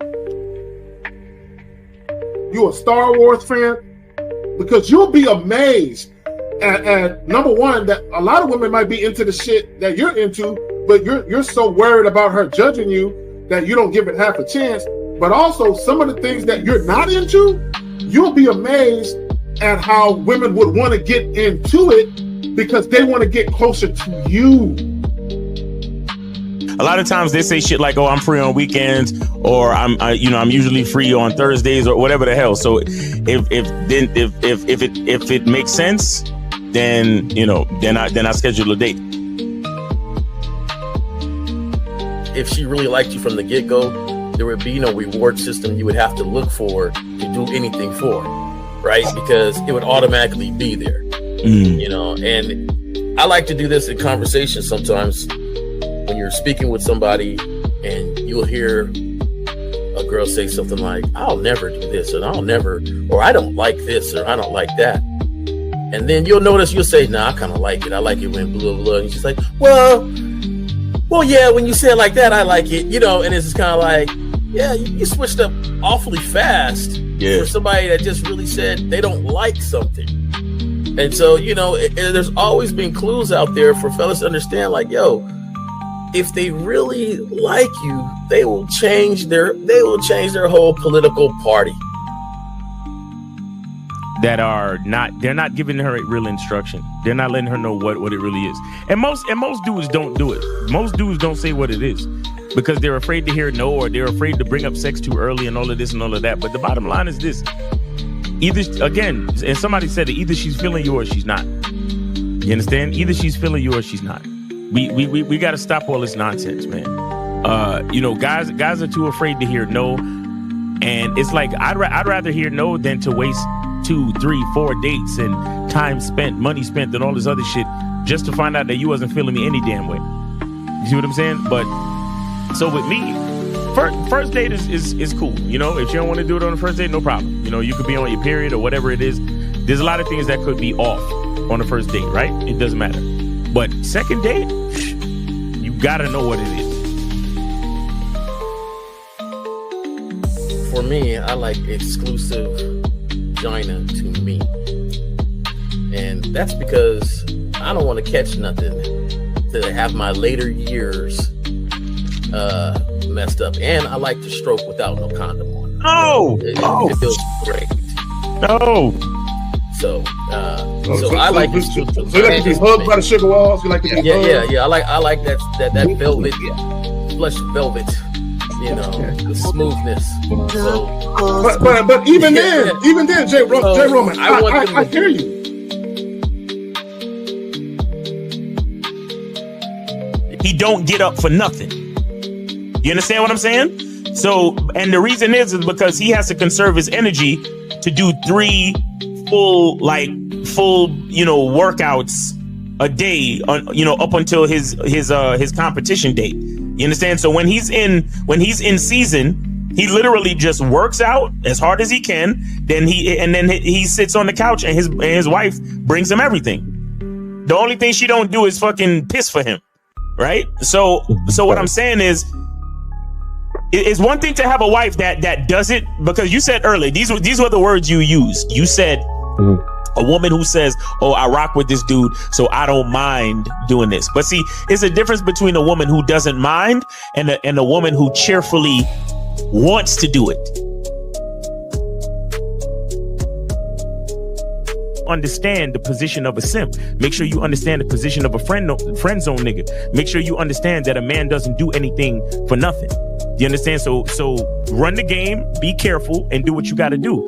You a Star Wars fan? Because you'll be amazed at number one, that a lot of women might be into the shit that you're into, but you're so worried about her judging you that you don't give it half a chance. But also some of the things that you're not into, you'll be amazed at how women would want to get into it because they want to get closer to you. A lot of times they say shit like, "Oh, I'm free on weekends," or I'm usually free on Thursdays," or whatever the hell. So if it makes sense, then then I schedule a date. If she really liked you from the get-go, there would be no reward system you would have to look for to do anything for, right? Because it would automatically be there, And I like to do this in conversation sometimes. When you're speaking with somebody and you'll hear a girl say something like, "I'll never do this," or "I don't like this," or "I don't like that." And then you'll notice you'll say, "Nah, I kind of like it. I like it when blah, blah, blah." And she's like, well, yeah, when you say it like that, I like it, And it's just kind of like, yeah, you switched up awfully fast for somebody that just really said they don't like something. And so, there's always been clues out there for fellas to understand, like, yo, if they really like you, they will change their whole political party. They're not giving her real instruction. They're not letting her know what it really is. And most dudes don't do it. Most dudes don't say what it is because they're afraid to hear no, or they're afraid to bring up sex too early and all of this and all of that. But the bottom line is this. Either, again, and somebody said it, either she's feeling you or she's not. You understand? Either she's feeling you or she's not. We got to stop all this nonsense, man. Guys are too afraid to hear no, and it's like I'd rather hear no than to waste 2, 3, 4 dates and time spent, money spent, and all this other shit just to find out that you wasn't feeling me any damn way. You see what I'm saying? But so with me, first date is cool. If you don't want to do it on the first date, no problem. You could be on your period or whatever it is. There's a lot of things that could be off on the first date, right? It doesn't matter. But second date, you gotta know what it is. For me, I like exclusive vagina to me. And that's because I don't want to catch nothing to have my later years messed up. And I like to stroke without no condom on. It feels great. No. So I like it. So you like to be hugged by the sugar walls? You like to be hugged? Yeah. I like that velvet, plush velvet. The smoothness. So, but even then, Jay Roman, I hear you. He don't get up for nothing. You understand what I'm saying? So, and the reason is because he has to conserve his energy to do 3 full workouts a day up until his competition date. You understand? So when he's in season, he literally just works out as hard as he can. Then he sits on the couch and his wife brings him everything. The only thing she don't do is fucking piss for him, right? So what I'm saying is, it's one thing to have a wife that does it, because you said earlier, these were the words you used. You said a woman who says, "Oh, I rock with this dude, so I don't mind doing this." But see, it's a difference between a woman who doesn't mind and a woman who cheerfully wants to do it. Understand the position of a simp. Make sure you understand the position of a friend zone nigga. Make sure you understand that a man doesn't do anything for nothing. You understand? So run the game, be careful, and do what you got to do.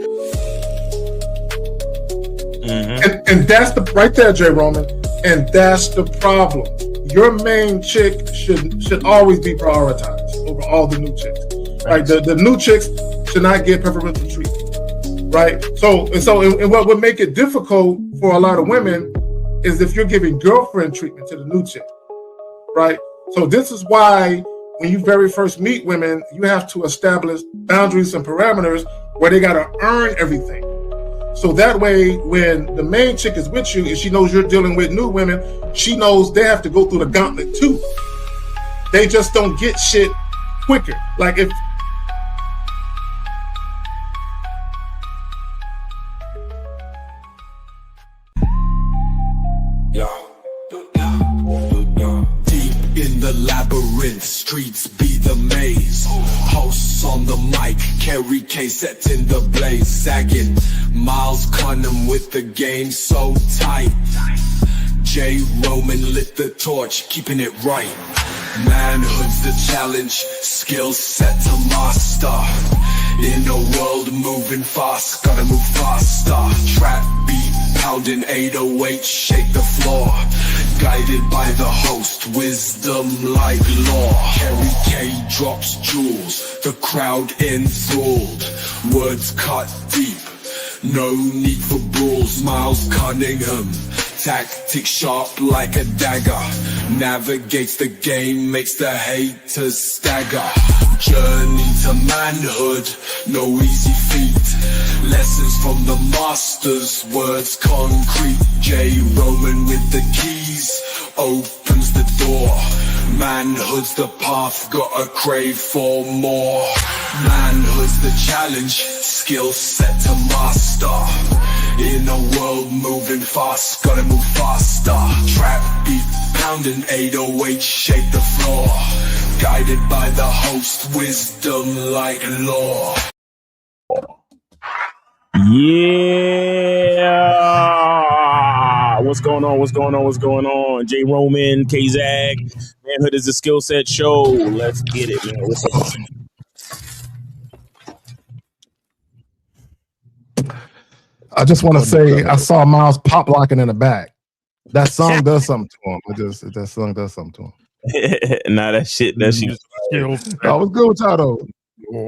And that's right there, Jay Roman. And that's the problem. Your main chick should always be prioritized over all the new chicks. Right? The new chicks should not get preferential treatment. Right? So what would make it difficult for a lot of women is if you're giving girlfriend treatment to the new chick. Right? So this is why when you very first meet women, you have to establish boundaries and parameters where they got to earn everything. So that way, when the main chick is with you and she knows you're dealing with new women, she knows they have to go through the gauntlet too. They just don't get shit quicker. Like if Kerry K set in the blaze, sagging. Miles Cunham with the game so tight. J. Roman lit the torch, keeping it right. Manhood's the challenge, skill set to master. In a world moving fast, gotta move faster. Trap beat, pounding 808, shake the floor. Guided by the host, wisdom like law. Kerry K drops jewels, the crowd enthralled. Words cut deep, no need for brawls. Miles Cunningham, tactics sharp like a dagger. Navigates the game, makes the haters stagger. Journey to manhood, no easy feat. Lessons from the masters, words concrete. J. Roman with the keys, opens the door. Manhood's the path, got a crave for more. Manhood's the challenge, skill set to master. In a world moving fast, gotta move faster. Trap beat, pounding 808, shake the floor. Guided by the host, wisdom like law. Yeah. What's going on? What's going on? What's going on? J. Roman, K-Zag. Manhood is a skill set show. Let's get it, man. What's up? I just want to say I saw Miles pop locking in the back. That song does something to him. That song does something to him. Nah, that shit. That shit. I was good with y'all though.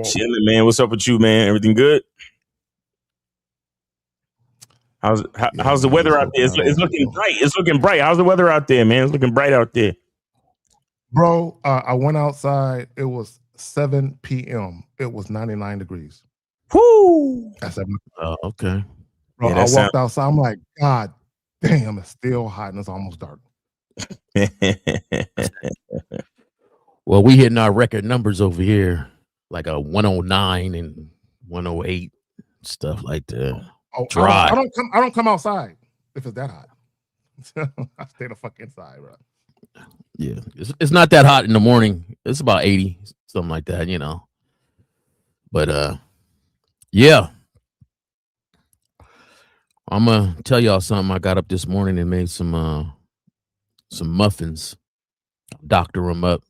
Chilling, man. What's up with you, man? Everything good? How's the weather out there? It's looking bright. It's looking bright. How's the weather out there, man? It's looking bright out there. Bro, I went outside. It was 7 p.m. It was 99 degrees. Whoo! That's okay. Bro, Yeah, I walked outside. I'm like, God damn, it's still hot and it's almost dark. Well, we hitting our record numbers over here, like a 109 and 108, stuff like that. Oh, Dry. I don't come outside if it's that hot. I stay the fuck inside, bro. Yeah, it's not that hot in the morning. It's about 80, something like that, you know. But yeah. I'm gonna tell y'all something. I got up this morning and made some muffins. Doctor them up,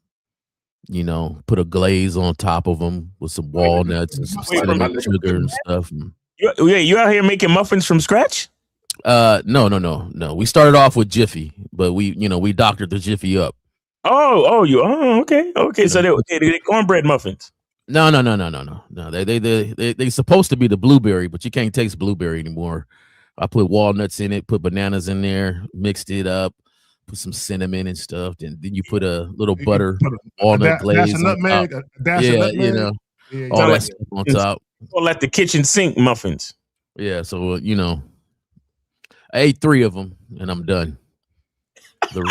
you know, put a glaze on top of them with some walnuts and some cinnamon sugar and stuff. You out here making muffins from scratch? No. We started off with Jiffy, but we doctored the Jiffy up. Okay. So they cornbread muffins. No. They supposed to be the blueberry, but you can't taste blueberry anymore. I put walnuts in it, put bananas in there, mixed it up, put some cinnamon and stuff. Then you put a little butter, walnut glaze, nutmeg, you know, all that stuff on top. Or like the kitchen sink muffins. Yeah, so I ate 3 of them and I'm done. The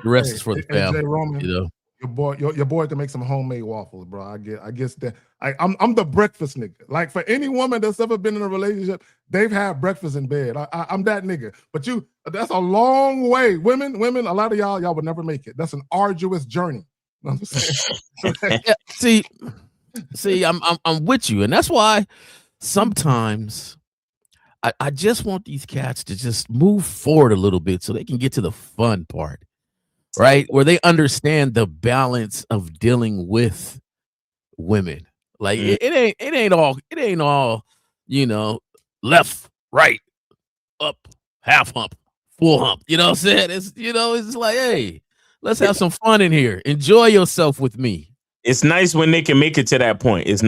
rest is for the family. Roman, you know, your boy can make some homemade waffles, bro. I guess that I'm the breakfast nigga. Like for any woman that's ever been in a relationship, they've had breakfast in bed. I'm that nigga. But that's a long way. Women, a lot of y'all would never make it. That's an arduous journey. You know what I'm saying? Yeah, see, I'm with you, and that's why sometimes I just want these cats to just move forward a little bit so they can get to the fun part, right? Where they understand the balance of dealing with women. Like it ain't all, you know, left, right, up, half hump, full hump. You know what I'm saying? It's like, hey, let's have some fun in here. Enjoy yourself with me. It's nice when they can make it to that point. It's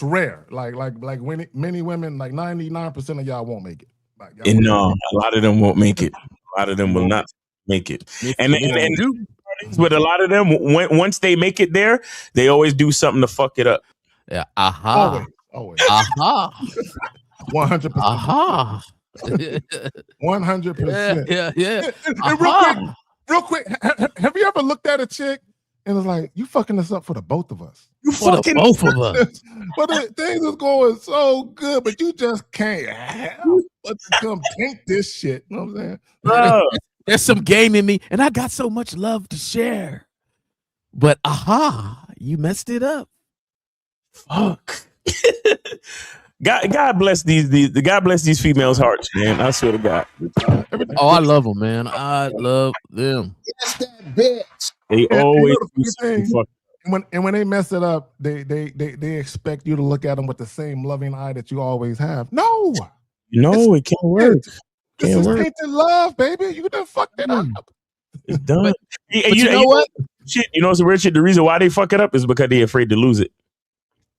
rare. Like when many women, like 99% of y'all won't make it. Like, no, a lot of them won't make it. A lot of them will not make it. And with a lot of them, once they make it there, they always do something to fuck it up. Yeah. Aha. Always. Aha. 100%. Aha. 100%. Yeah. And real quick, have you ever looked at a chick and it's like, you fucking this up for the both of us? You fucking both of us. But things is going so good, but you just can't help but to come paint this shit. You know what I'm saying? There's some game in me, and I got so much love to share. But You messed it up. Fuck. God bless these God bless these females' hearts, man. I swear to God. Oh, I love them, man. I love them. That's that bitch. They And always the do funny something thing, fuck. when they mess it up, they expect you to look at them with the same loving eye that you always have. No, No, it can't work. this Can't is work. tainted love, baby. You done fucked it up. It's done. But And you know what? Shit, you know, it's a weird shit. The reason why they fuck it up is because they're afraid to lose it.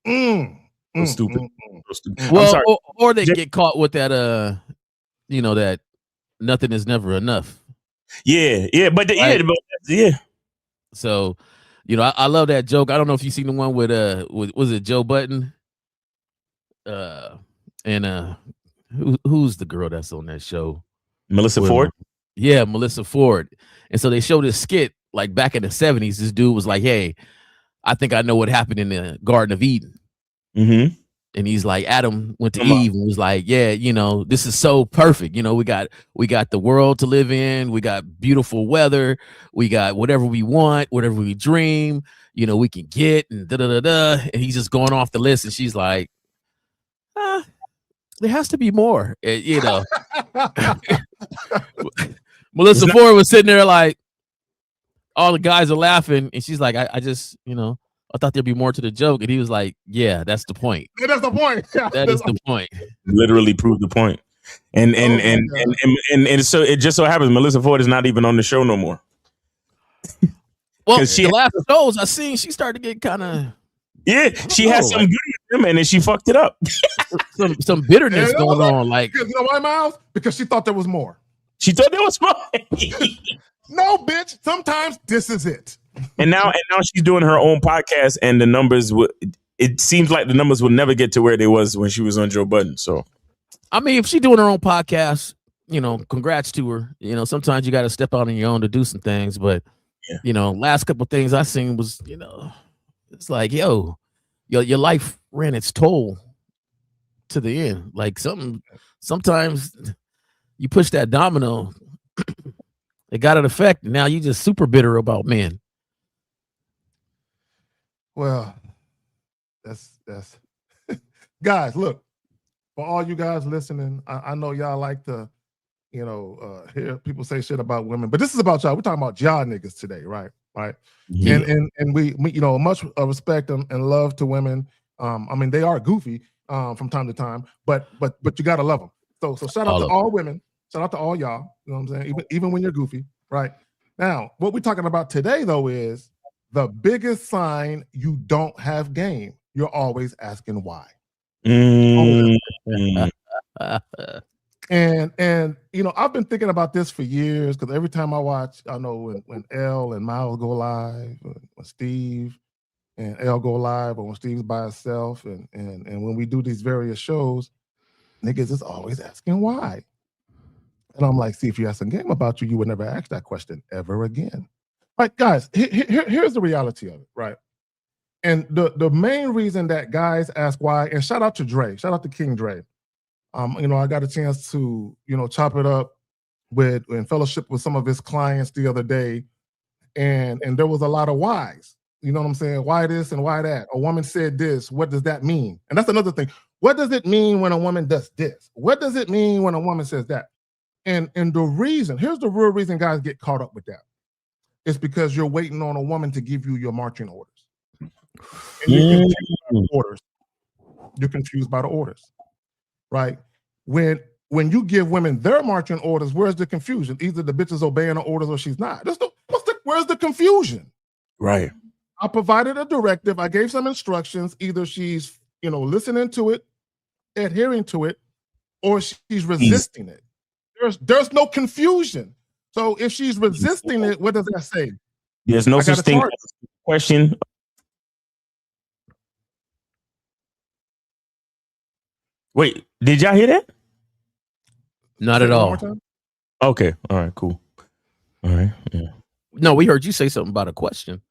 So stupid. So stupid. I'm Well, sorry. or they get caught with that, you know, that nothing is never enough. Yeah. But Right. yeah. So, you know, I love that joke. I don't know if you seen the one with was it Joe Button? And who's the girl that's on that show? Melissa Ford. Yeah, Melissa Ford. And so they showed this skit like back in the 70s. This dude was like, "Hey, I think I know what happened in the Garden of Eden." Mm-hmm. And he's like, Adam went to Come on. Eve and was like, "Yeah, you know, this is so perfect. You know, we got the world to live in. We got beautiful weather. We got whatever we want, whatever we dream. You know, we can get and da da da da." And he's just going off the list, and she's like, "There has to be more." You know, Melissa Ford was sitting there like, all the guys are laughing, and she's like, I just, you know, I thought there'd be more to the joke. And he was like, "Yeah, that's the point. That's the point. That is the point." Literally proved the point. And so it just so happens Melissa Ford is not even on the show no more. Well, 'Cause the last shows I seen, she started to get kind of she had some good with them, and then she fucked it up. some bitterness Yeah, you know going what? on. Like, Because you know why, Miles? Because she thought there was more. She thought there was more. No, bitch. Sometimes this is it. And now she's doing her own podcast, and the numbers it seems like the numbers will never get to where they was when she was on Joe Budden. So, I mean, if she's doing her own podcast, you know, congrats to her. You know, sometimes you got to step out on your own to do some things. But, you know, last couple of things I seen was, you know, it's like, yo, your life ran its toll to the end. Like sometimes you push that domino, it got an effect. And now you just super bitter about men. Well, that's guys, look, for all you guys listening, I know y'all like to, you know, hear people say shit about women, but this is about y'all. We're talking about y'all niggas today, right? yeah. And we you know, much respect and love to women. I mean, they are goofy from time to time, but you gotta love them. So shout out to all women. Shout out to all y'all. You know what I'm saying? Even when you're goofy, right? Now, what we're talking about today, though, is the biggest sign you don't have game. You're always asking why. And you know, I've been thinking about this for years because every time I watch, I know when Elle and Miles go live, when Steve and Elle go live, or when Steve's by himself, and when we do these various shows, niggas is always asking why. And I'm like, see, if you had some game about you, you would never ask that question ever again. Right, guys, here's the reality of it, right? And the main reason that guys ask why, and shout out to Dre, shout out to King Dre. You know, I got a chance to, you know, chop it up in fellowship with some of his clients the other day, and there was a lot of whys. You know what I'm saying? Why this and why that? A woman said this. What does that mean? And that's another thing. What does it mean when a woman does this? What does it mean when a woman says that? And the reason, here's the real reason guys get caught up with that. It's because you're waiting on a woman to give you your marching orders. And you're confused by the orders. You're confused by the orders, right? When you give women their marching orders, where's the confusion? Either the bitch is obeying the orders or she's not. Where's the confusion? Right. I provided a directive. I gave some instructions. Either she's, you know, listening to it, adhering to it, or she's resisting it. There's no confusion. So if she's resisting it, what does that say? There's no such thing as a question. Wait, did y'all hear that? Not at all. Okay. All right, cool. All right. Yeah. No, we heard you say something about a question.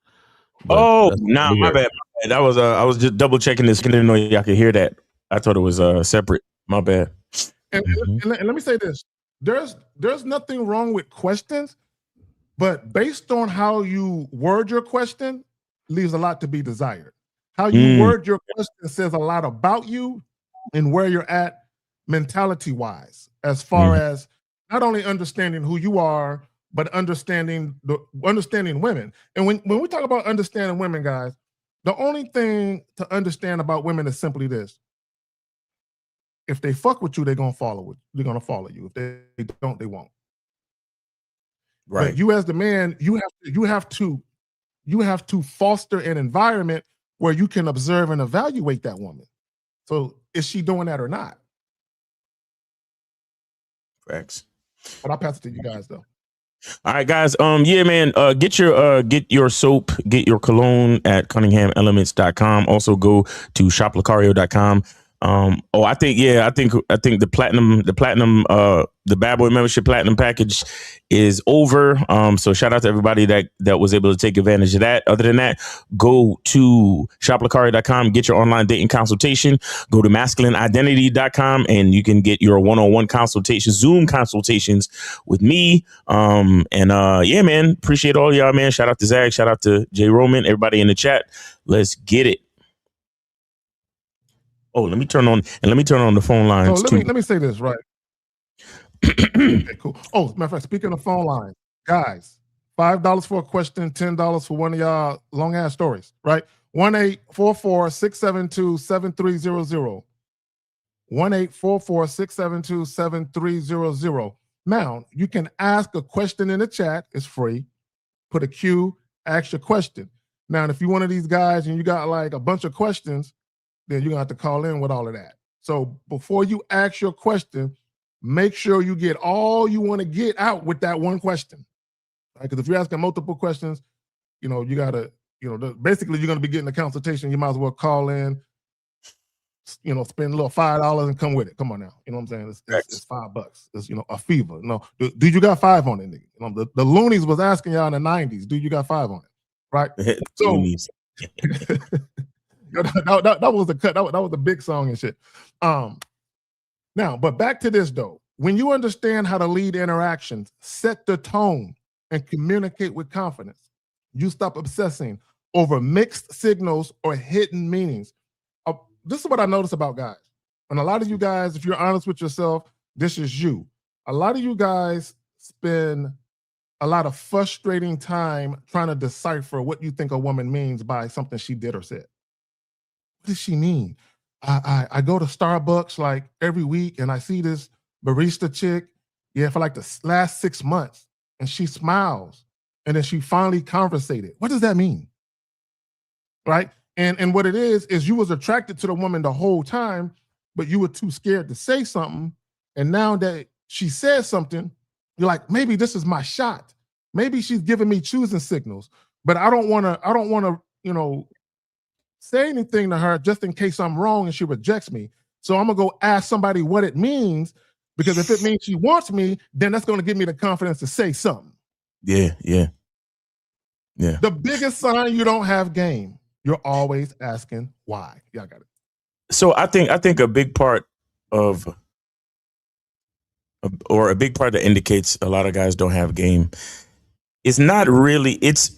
Oh, nah, my bad. That was I was just double checking this. I didn't know y'all could hear that. I thought it was separate. My bad. And let me say this. There's nothing wrong with questions, but based on how you word your question, leaves a lot to be desired. How you word your question says a lot about you and where you're at mentality-wise, as far as not only understanding who you are, but understanding women. And when we talk about understanding women, guys, the only thing to understand about women is simply this. If they fuck with you, they're gonna follow you. If they don't, they won't. Right. But you as the man, you have to foster an environment where you can observe and evaluate that woman. So is she doing that or not? Facts. But I'll pass it to you guys though. All right, guys. Yeah, man. Get your soap, get your cologne at CunninghamElements.com. Also go to shoplacario.com. I think the platinum, the Bad Boy membership platinum package is over. So shout out to everybody that was able to take advantage of that. Other than that, go to shoplacario.com, get your online dating consultation. Go to masculineidentity.com and you can get your one-on-one consultation, Zoom consultations with me. Yeah, man, appreciate all y'all, man. Shout out to Zach, shout out to J Roman, everybody in the chat. Let's get it. Oh, let me turn on the phone lines. So let me say this, right? Okay, cool. Oh, matter of fact, speaking of phone lines, guys, $5 for a question, $10 for one of y'all long ass stories, right? 1-844-672-7300. 1-844-672-7300. Now, you can ask a question in the chat. It's free. Put a Q, ask your question. Now, if you're one of these guys and you got like a bunch of questions, then you're going to have to call in with all of that. So before you ask your question, make sure you get all you want to get out with that one question. Right? Because if you're asking multiple questions, you got to, basically you're going to be getting a consultation. You might as well call in, spend a little $5 and come with it. Come on now. You know what I'm saying? It's $5. It's, a fever. No, dude, you got 5 on it, nigga. The Loonies was asking y'all in the 90s, dude, you got 5 on it, right? So that was the cut. That was the big song and shit. Now, but back to this though. When you understand how to lead interactions, set the tone, and communicate with confidence, you stop obsessing over mixed signals or hidden meanings. This is what I notice about guys. And a lot of you guys, if you're honest with yourself, this is you. A lot of you guys spend a lot of frustrating time trying to decipher what you think a woman means by something she did or said. What does she mean? I go to Starbucks like every week and I see this barista chick, for like the last 6 months, and she smiles and then she finally conversated. What does that mean? Right? And what it is you was attracted to the woman the whole time, but you were too scared to say something. And now that she said something, you're like, maybe this is my shot. Maybe she's giving me choosing signals, but I don't want to, say anything to her just in case I'm wrong and she rejects me. So I'm gonna go ask somebody what it means, because if it means she wants me, then that's gonna give me the confidence to say something. Yeah. The biggest sign you don't have game, you're always asking why. Y'all got it. So I think a big part that indicates a lot of guys don't have game is not really, it's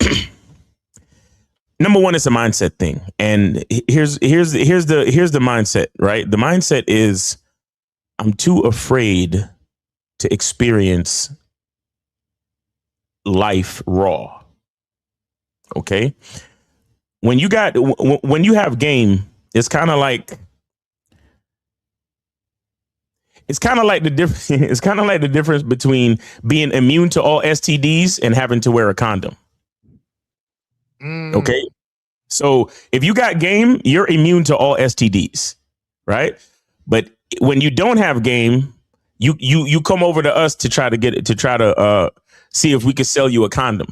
number one, it's a mindset thing. And here's the mindset, right? The mindset is, I'm too afraid to experience life raw. Okay? When you have game, it's kind of like the difference between being immune to all STDs and having to wear a condom. Okay. So if you got game, you're immune to all STDs, right? But when you don't have game, you come over to us to try to see if we could sell you a condom.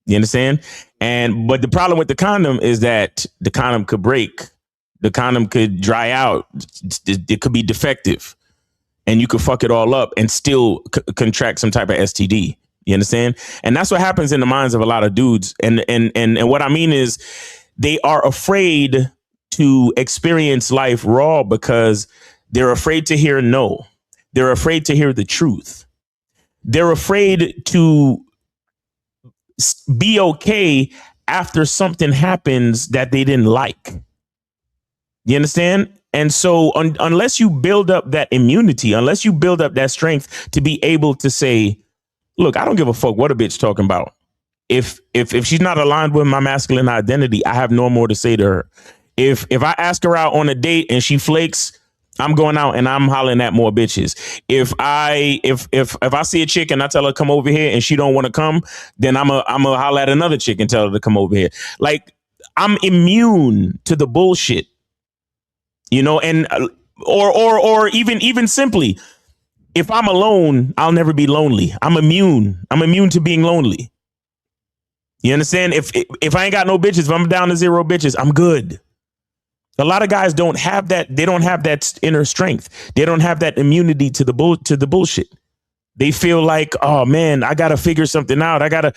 You understand? But the problem with the condom is that the condom could break, the condom could dry out, it could be defective, and you could fuck it all up and still contract some type of STD. You understand? And that's what happens in the minds of a lot of dudes. And what I mean is, they are afraid to experience life raw because they're afraid to hear no. They're afraid to hear the truth. They're afraid to be okay after something happens that they didn't like. You understand? And so unless you build up that immunity, unless you build up that strength to be able to say, look, I don't give a fuck what a bitch talking about. If she's not aligned with my masculine identity, I have no more to say to her. If I ask her out on a date and she flakes, I'm going out and I'm hollering at more bitches. If I see a chick and I tell her come over here and she don't want to come, then I'm a holler at another chick and tell her to come over here. Like, I'm immune to the bullshit. You know, and or even simply, if I'm alone, I'll never be lonely. I'm immune. I'm immune to being lonely. You understand? If I ain't got no bitches, if I'm down to 0 bitches, I'm good. A lot of guys don't have that. They don't have that inner strength. They don't have that immunity to the bullshit. They feel like, oh man, I gotta figure something out. I gotta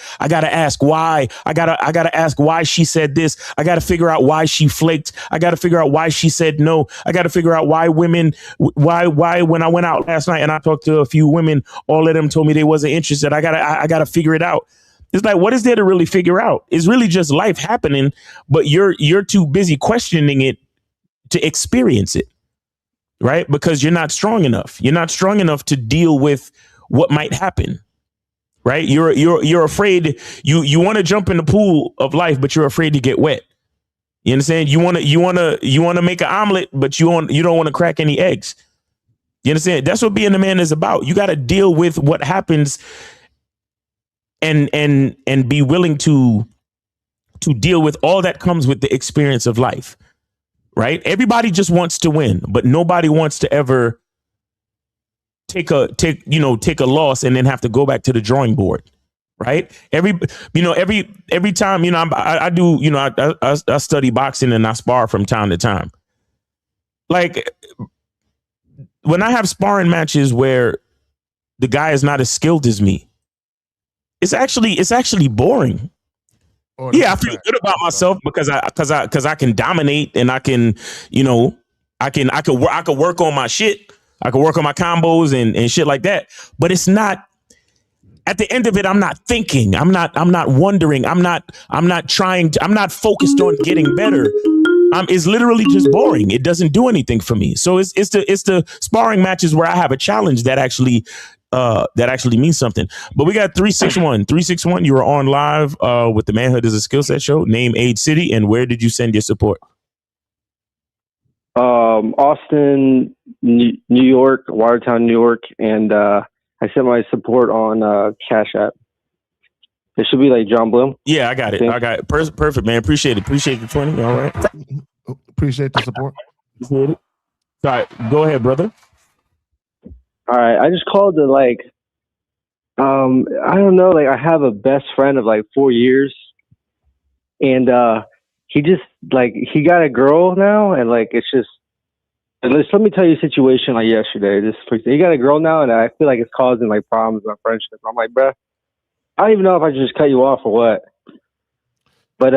ask why. I gotta ask why she said this. I gotta figure out why she flaked. I gotta figure out why she said no. I gotta figure out why when I went out last night and I talked to a few women, all of them told me they wasn't interested. I gotta figure it out. It's like, what is there to really figure out? It's really just life happening, but you're too busy questioning it to experience it, right? Because you're not strong enough. You're not strong enough to deal with what might happen, right? You're afraid. You want to jump in the pool of life, but you're afraid to get wet. You understand? You want to make an omelet, but you don't want to crack any eggs. You understand? That's what being a man is about. You got to deal with what happens, and be willing to deal with all that comes with the experience of life, right? Everybody just wants to win, but nobody wants to ever take a loss and then have to go back to the drawing board, right? Every time, I do, I study boxing and I spar from time to time. Like, when I have sparring matches where the guy is not as skilled as me, it's actually boring. Yeah, I feel good about myself because I can dominate and I can, I can work on my shit. I can work on my combos and shit like that. But it's not, at the end of it, I'm not thinking. I'm not wondering. I'm not focused on getting better. It's literally just boring. It doesn't do anything for me. So it's the sparring matches where I have a challenge that actually means something. But we got 361. You are on live with the Manhood is a Skill Set show. Name, age, city, and where did you send your support? Austin, New York, Watertown, New York, and I sent my support on Cash App. It should be like John Bloom. Yeah, I got it. Perfect, man. Appreciate it. Appreciate the 20. All right. Appreciate the support. Appreciate it. All right, go ahead, brother. All right, I just called to I don't know, I have a best friend of 4 years, and he just he got a girl now, and it's just. Let me tell you a situation yesterday. He got a girl now, and I feel like it's causing problems in our friendship. I'm like, bruh, I don't even know if I should just cut you off or what. But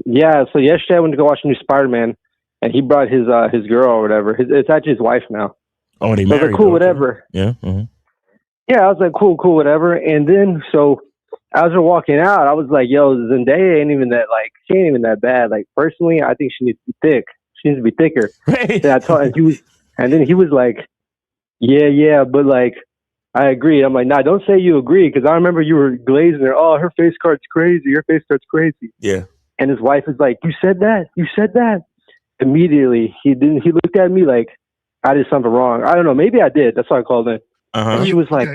yeah. So yesterday I went to go watch a new Spider-Man, and he brought his girl or whatever. It's actually his wife now. Oh, they married. I was like, cool, whatever. Yeah. Mm-hmm. Yeah, I was like, cool, whatever. And then so as we're walking out, I was like, yo, Zendaya ain't even that she ain't even that bad. Personally, I think she needs to be thick. She needs to be thicker. And I told, and then he was like, yeah, but I agree. I'm like, nah, don't say you agree, because I remember you were glazing her. Oh, her face card's crazy. Your face card's crazy. Yeah. And his wife is like, you said that. Immediately, he didn't. He looked at me like I did something wrong. I don't know. Maybe I did. That's why I called in. Uh-huh. He was like,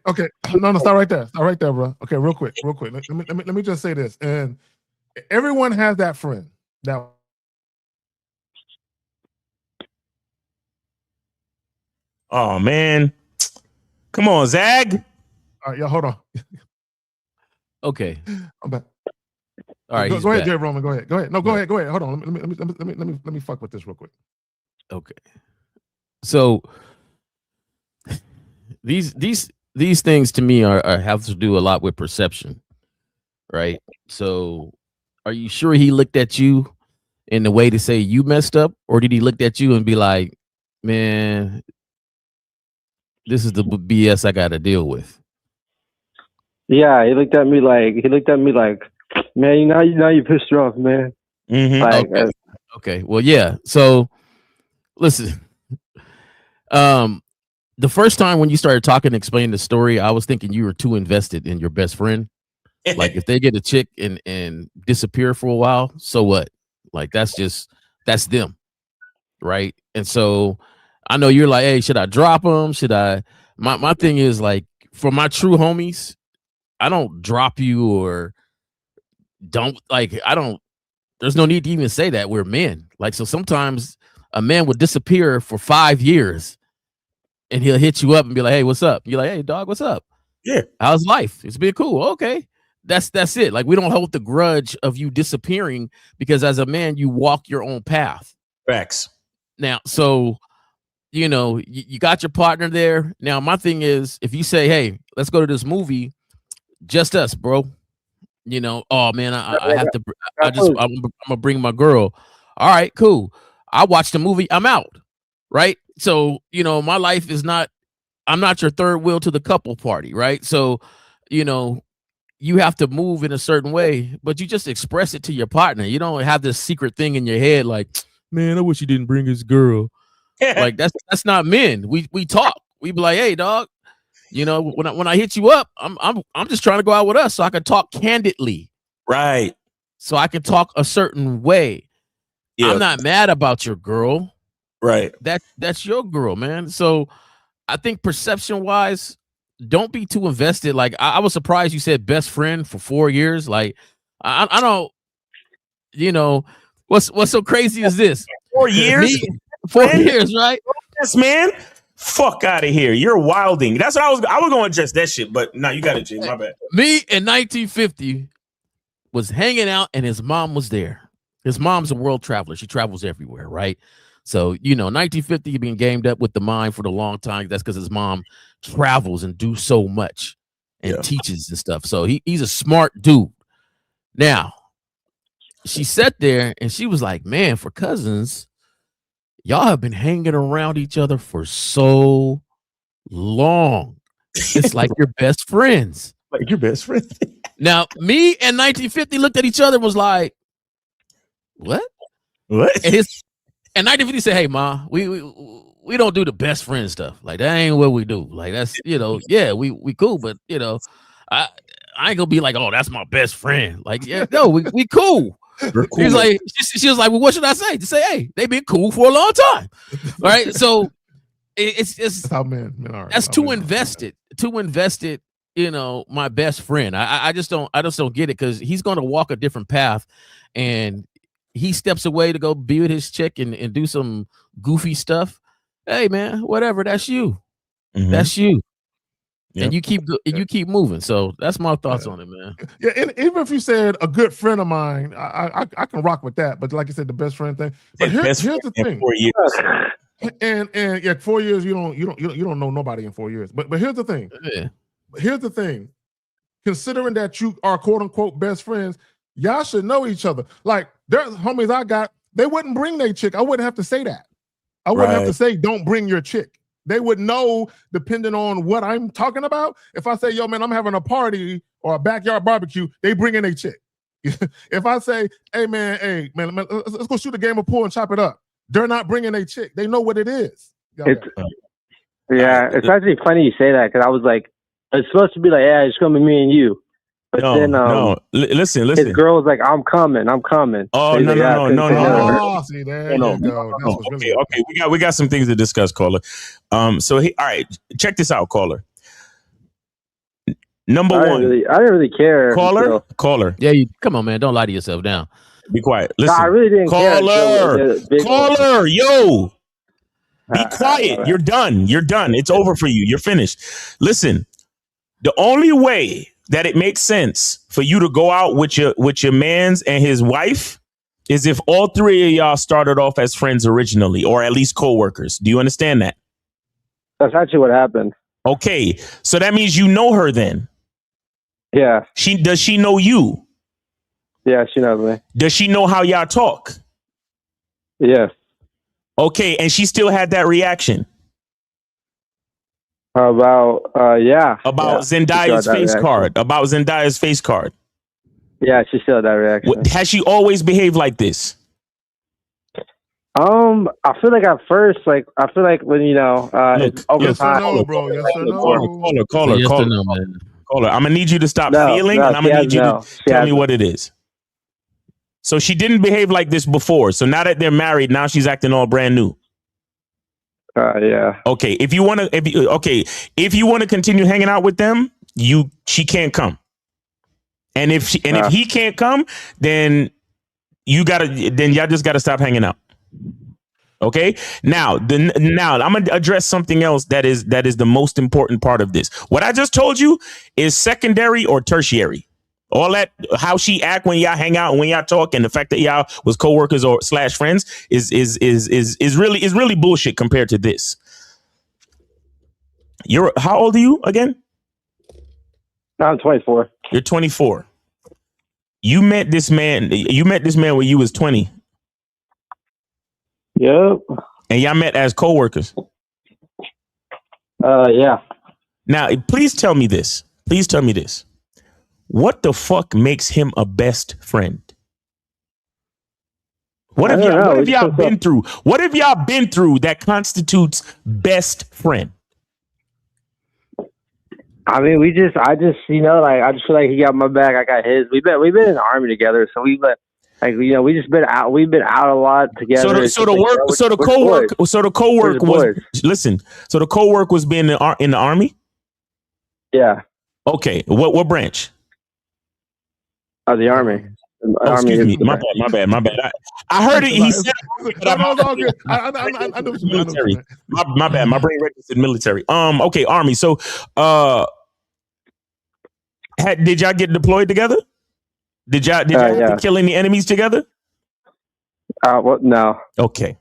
okay. No, stop right there. Stop right there, bro. Okay, real quick. Let me just say this. And everyone has that friend. That. Oh man, come on, Zag. All right, y'all, hold on. Okay. I'm back. All right. Go ahead, Jay Roman. Go ahead. No, go ahead. Hold on. Let me fuck with this real quick. Okay. So these things to me are have to do a lot with perception, right? So are you sure he looked at you in the way to say you messed up, or did he look at you and be like, man, this is the BS I got to deal with? Yeah, he looked at me like man. Now you pissed her off, man. Mhm. Like, Okay. Well, yeah. So listen, the first time when you started talking and explaining the story, I was thinking you were too invested in your best friend. Like if they get a chick and disappear for a while, so what? Like that's them, right? And so I know you're like, hey, should I drop them? Should I? My thing is like for my true homies, I don't drop you or don't like I don't. There's no need to even say that we're men. Like so, sometimes a man would disappear for 5 years, and he'll hit you up and be like, hey, what's up? You're like, hey, dog, what's up? Yeah. How's life? It's been cool. Okay. That's it. Like we don't hold the grudge of you disappearing because as a man, you walk your own path. Facts. Now, so you got your partner there. Now, my thing is, if you say, "Hey, let's go to this movie, just us, bro," oh man, I have to. I'm gonna bring my girl. All right, cool. I watched the movie. I'm out. Right. So my life is not. I'm not your third wheel to the couple party. Right. So, you have to move in a certain way, but you just express it to your partner. You don't have this secret thing in your head like, man, I wish he didn't bring his girl. Like that's not men. We talk. We be like, hey, dog. When I hit you up, I'm just trying to go out with us so I can talk candidly. Right. So I can talk a certain way. Yeah. I'm not mad about your girl. Right. That's your girl, man. So I think perception wise, don't be too invested. Like I was surprised you said best friend for 4 years. Like I don't, what's so crazy is this 4 years. 4 years, right? Yes, man. Fuck out of here. You're wilding. That's what I was going to address that shit, but no, you got it, G. My bad. Me in 1950 was hanging out and his mom was there. His mom's a world traveler. She travels everywhere, right? So, 1950 he'd been gamed up with the mind for the long time. That's because his mom travels and do so much and teaches and stuff. So he's a smart dude. Now, she sat there and she was like, man, for cousins, y'all have been hanging around each other for so long. It's like your best friends. Like your best friend. Now, me and 1950 looked at each other and was like, what? What? And 1950 said, hey, ma, we don't do the best friend stuff. Like, that ain't what we do. Like, that's, we cool, but, I ain't gonna be like, oh, that's my best friend. Like, yeah, no, we cool. Cool. She was like, well, what should I say? To say, hey, they've been cool for a long time. All right. So it's that's how men are. That's too invested. My best friend. I just don't get it because he's gonna walk a different path and he steps away to go be with his chick and do some goofy stuff. Hey man, whatever, that's you. Mm-hmm. That's you. Yep. And you keep moving. So that's my thoughts on it, man. Yeah, and even if you said a good friend of mine, I can rock with that. But like you said, the best friend thing. But here's the thing. 4 years. And yeah, 4 years you don't know nobody in 4 years. But here's the thing. Yeah. Here's the thing. Considering that you are quote unquote best friends, y'all should know each other. Like there's homies I got, they wouldn't bring their chick. I wouldn't have to say that. I wouldn't have to say don't bring your chick. They would know depending on what I'm talking about. If I say, yo, man, I'm having a party or a backyard barbecue, they bring in a chick. If I say, hey, man, let's go shoot a game of pool and chop it up. They're not bringing a chick. They know what it is. It's actually funny you say that because I was like, it's supposed to be like, yeah, it's coming me and you. But listen. His girl was like, I'm coming. Oh, no. Oh, see, there you go. Okay. We got some things to discuss, caller. All right, check this out, caller. Number one. I didn't really care. Caller. Yeah, come on, man. Don't lie to yourself now. Be quiet. Listen. I really didn't care. Caller, yo. Be quiet. You're done. It's over for you. You're finished. Listen, the only way that it makes sense for you to go out with your mans and his wife is if all three of y'all started off as friends originally, or at least co-workers. Do you understand that? That's actually what happened. Okay, so that means you know her then. Yeah. Does she know you? Yeah, she knows me. Does she know how y'all talk? Yes. Okay, and she still had that reaction. About Zendaya's face card. About Zendaya's face card. Yeah, she showed that reaction. Has she always behaved like this? I feel like at first, like I feel like when it's over Yes or time. no, bro? Yes or no? Call her. Yes or no, man. Call her. I'm gonna need you to stop No, feeling, no, and I'm she gonna need you to hasn't, no. She tell me hasn't. what it is. So she didn't behave like this before. So now that they're married, now she's acting all brand new. Yeah. Okay, if you want to continue hanging out with them, she can't come. And if he can't come, then y'all just gotta stop hanging out. Okay. Now I'm gonna address something else that is the most important part of this. What I just told you is secondary or tertiary. All that, how she act when y'all hang out and when y'all talk, and the fact that y'all was coworkers or / friends is really bullshit compared to this. How old are you again? I'm 24. You're 24. You met this man when you was 20. Yep. And y'all met as coworkers. Yeah. Now, please tell me this. What the fuck makes him a best friend? What have y'all been through? What have y'all been through that constitutes best friend? I mean, I just feel like he got my back, I got his. We've been in the army together, so we've been out a lot together. So the co-work was being in the army? Yeah. Okay. What branch? The army. Excuse me. My bad. I heard it. He said I know military. My bad. My brain registered military. Okay, army. So, did y'all get deployed together? Did y'all have to kill any enemies together? No. Okay.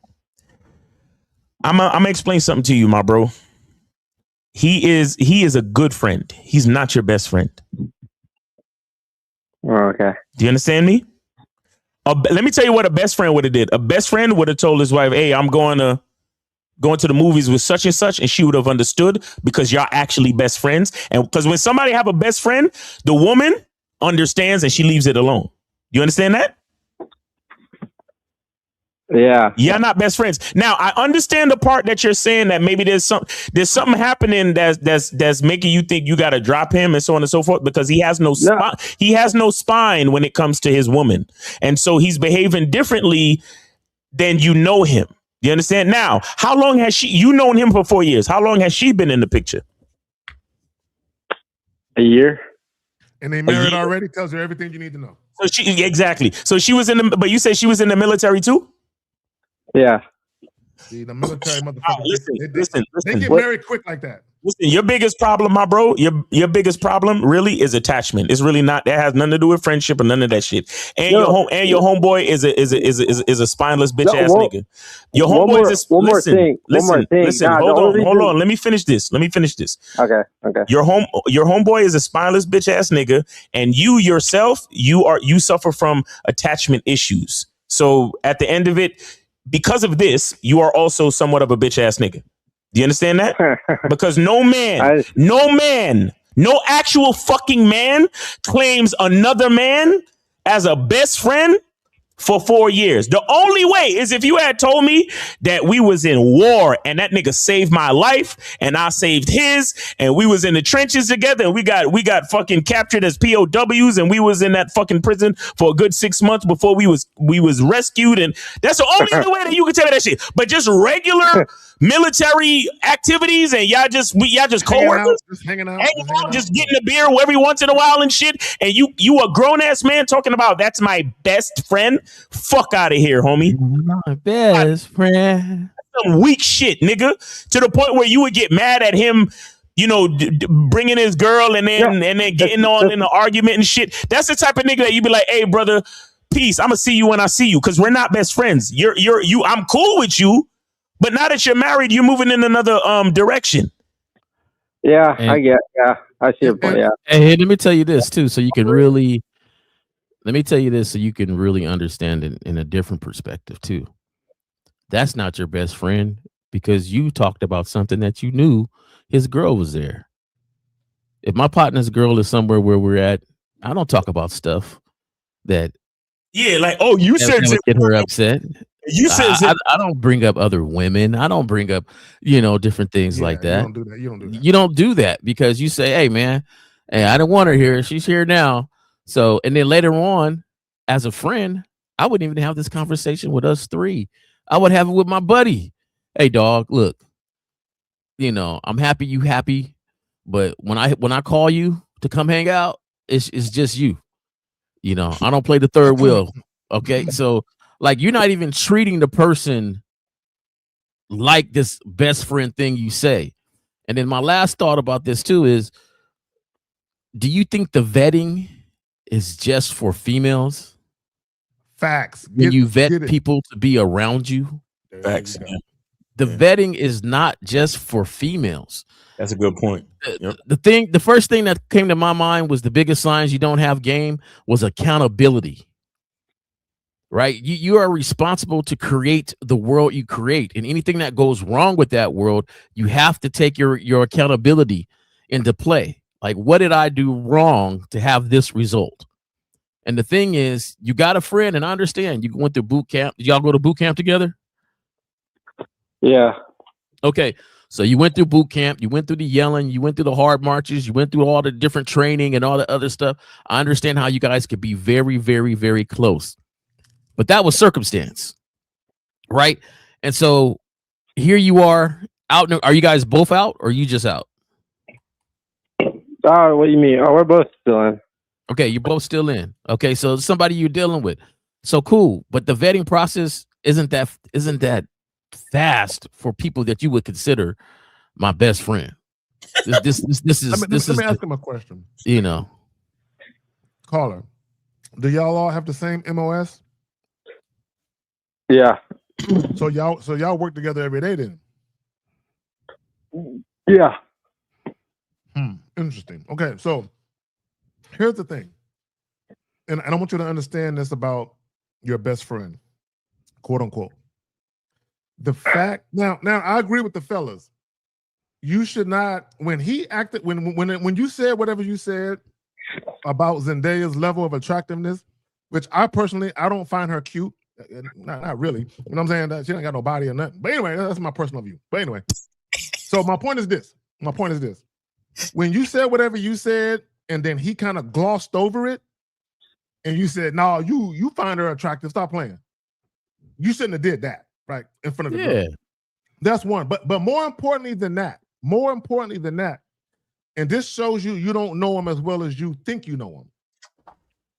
I'm gonna explain something to you, my bro. He is a good friend. He's not your best friend. Oh, okay. Do you understand me? Let me tell you what a best friend would have did. A best friend would have told his wife, "Hey, I'm going to the movies with such and such," and she would have understood because y'all actually best friends. And because when somebody have a best friend, the woman understands and she leaves it alone. You understand that? Yeah. Y'all not best friends. Now, I understand the part that you're saying that maybe there's something happening that's making you think you got to drop him and so on and so forth, because he has no spine when it comes to his woman. And so he's behaving differently than you know him. You understand? Now, how long has you known him for 4 years? How long has she been in the picture? A year. And they married already? Tells you everything you need to know. So exactly. So she was but you said she was in the military too? Yeah. See, the military motherfuckers. Listen. They get married quick like that. Listen, your biggest problem, my bro, your biggest problem really is attachment. It's really not. That has nothing to do with friendship or none of that shit. And your homeboy is a spineless bitch ass nigga. Your homeboy is one more thing. Listen. Hold on. Let me finish this. Okay. Your homeboy is a spineless bitch ass nigga, and you yourself, you suffer from attachment issues. So at the end of it, because of this, you are also somewhat of a bitch ass nigga. Do you understand that? Because no actual fucking man claims another man as a best friend for 4 years. The only way is if you had told me that we was in war and that nigga saved my life and I saved his, and we was in the trenches together and we got fucking captured as POWs and we was in that fucking prison for a good 6 months before we was rescued, and that's the only other way that you can tell me that shit. But just regular military activities and y'all just coworkers, hanging out, just getting a beer every once in a while and shit, and you a grown ass man talking about that's my best friend. Fuck out of here, homie. My best friend. Some weak shit, nigga. To the point where you would get mad at him, bringing his girl and then getting on in the argument and shit. That's the type of nigga that you be like, "Hey, brother, peace. I'm gonna see you when I see you," because we're not best friends. I'm cool with you, but now that you're married, you're moving in another direction. Yeah, I see your point. Yeah. Hey, let me tell you this too, so you can really. Let me tell you this so you can really understand it in a different perspective too. That's not your best friend because you talked about something that you knew his girl was there. If my partner's girl is somewhere where we're at, I don't talk about stuff that like, oh, you said would get her upset. You said I don't bring up other women. I don't bring up, different things like that. You don't do that. You don't do that. You don't do that because you say, hey, man, hey, I didn't want her here. She's here now. So, and then later on, as a friend, I wouldn't even have this conversation with us three. I would have it with my buddy. Hey, dog, look, I'm happy you happy. But when I call you to come hang out, it's just you. I don't play the third wheel. Okay. So, like, you're not even treating the person like this best friend thing you say. And then my last thought about this too is, do you think the vetting is just for females? Facts. When you vet people to be around you? Facts. The vetting is not just for females. That's a good point. The first thing that came to my mind was the biggest signs you don't have game was accountability. Right? You are responsible to create the world you create. And anything that goes wrong with that world, you have to take your accountability into play. Like, what did I do wrong to have this result? And the thing is, you got a friend, and I understand you went through boot camp. Did y'all go to boot camp together? Yeah. Okay. So you went through boot camp, you went through the yelling, you went through the hard marches, you went through all the different training and all the other stuff. I understand how you guys could be very, very, very close. But that was circumstance, right? And so here you are out. Are you guys both out, or are you just out? What do you mean? Oh, we're both still in. Okay, you're both still in. Okay, so somebody you're dealing with. So cool. But the vetting process isn't that fast for people that you would consider my best friend. This is. Let me ask him a question. Caller, do y'all all have the same MOS? Yeah. So y'all work together every day then? Yeah. Interesting. Okay, so here's the thing, and I want you to understand this about your best friend, quote unquote. The fact now I agree with the fellas. You should not, when he acted, when you said whatever you said about Zendaya's level of attractiveness, which I don't find her cute. Not really. You know what I'm saying? That she ain't got no body or nothing. But anyway, that's my personal view. But anyway, so my point is this. When you said whatever you said, and then he kind of glossed over it, and you said, "No, you find her attractive. Stop playing." You shouldn't have did that, right, in front of the girl. That's one. But more importantly than that, and this shows you don't know him as well as you think you know him,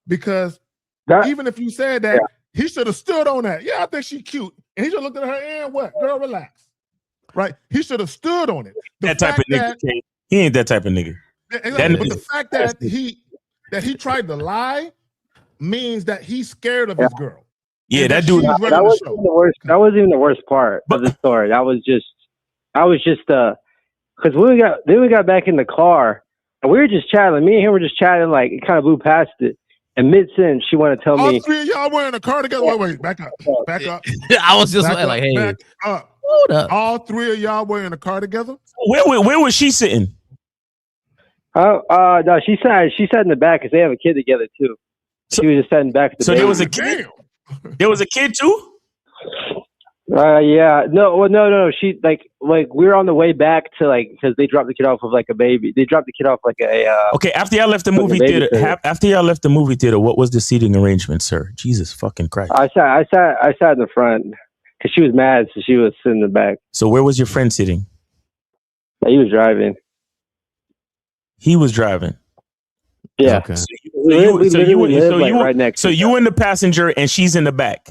because even if you said that. Yeah. He should have stood on that. Yeah, I think she's cute. And he should have looked at her and what? Girl, relax. Right? He should have stood on it. That type of nigga. He ain't that type of nigga. But the fact that he tried to lie means that he's scared of his girl. Yeah, that dude. That wasn't the worst. That wasn't even the worst part of the story. That was just because when we got back in the car and we were just chatting. Me and him were just chatting, like it kind of blew past it. And mid-sentence, she wanted to tell me. All three of y'all were in a car together. Wait, back up. I was just like, hey, back up. Hold up. All three of y'all were in a car together. Where was she sitting? No, she sat in the back because they have a kid together too. She was just sitting back. So there was a kid. There was a kid too. Yeah, no. She like we were on the way back to because they dropped the kid off of like a baby. They dropped the kid off like a. Okay, after y'all left the movie theater. After y'all left the movie theater, what was the seating arrangement, sir? Jesus fucking Christ! I sat in the front because she was mad, so she was sitting in the back. So where was your friend sitting? He was driving. He was driving. Yeah. Okay. So you in the passenger and she's in the back.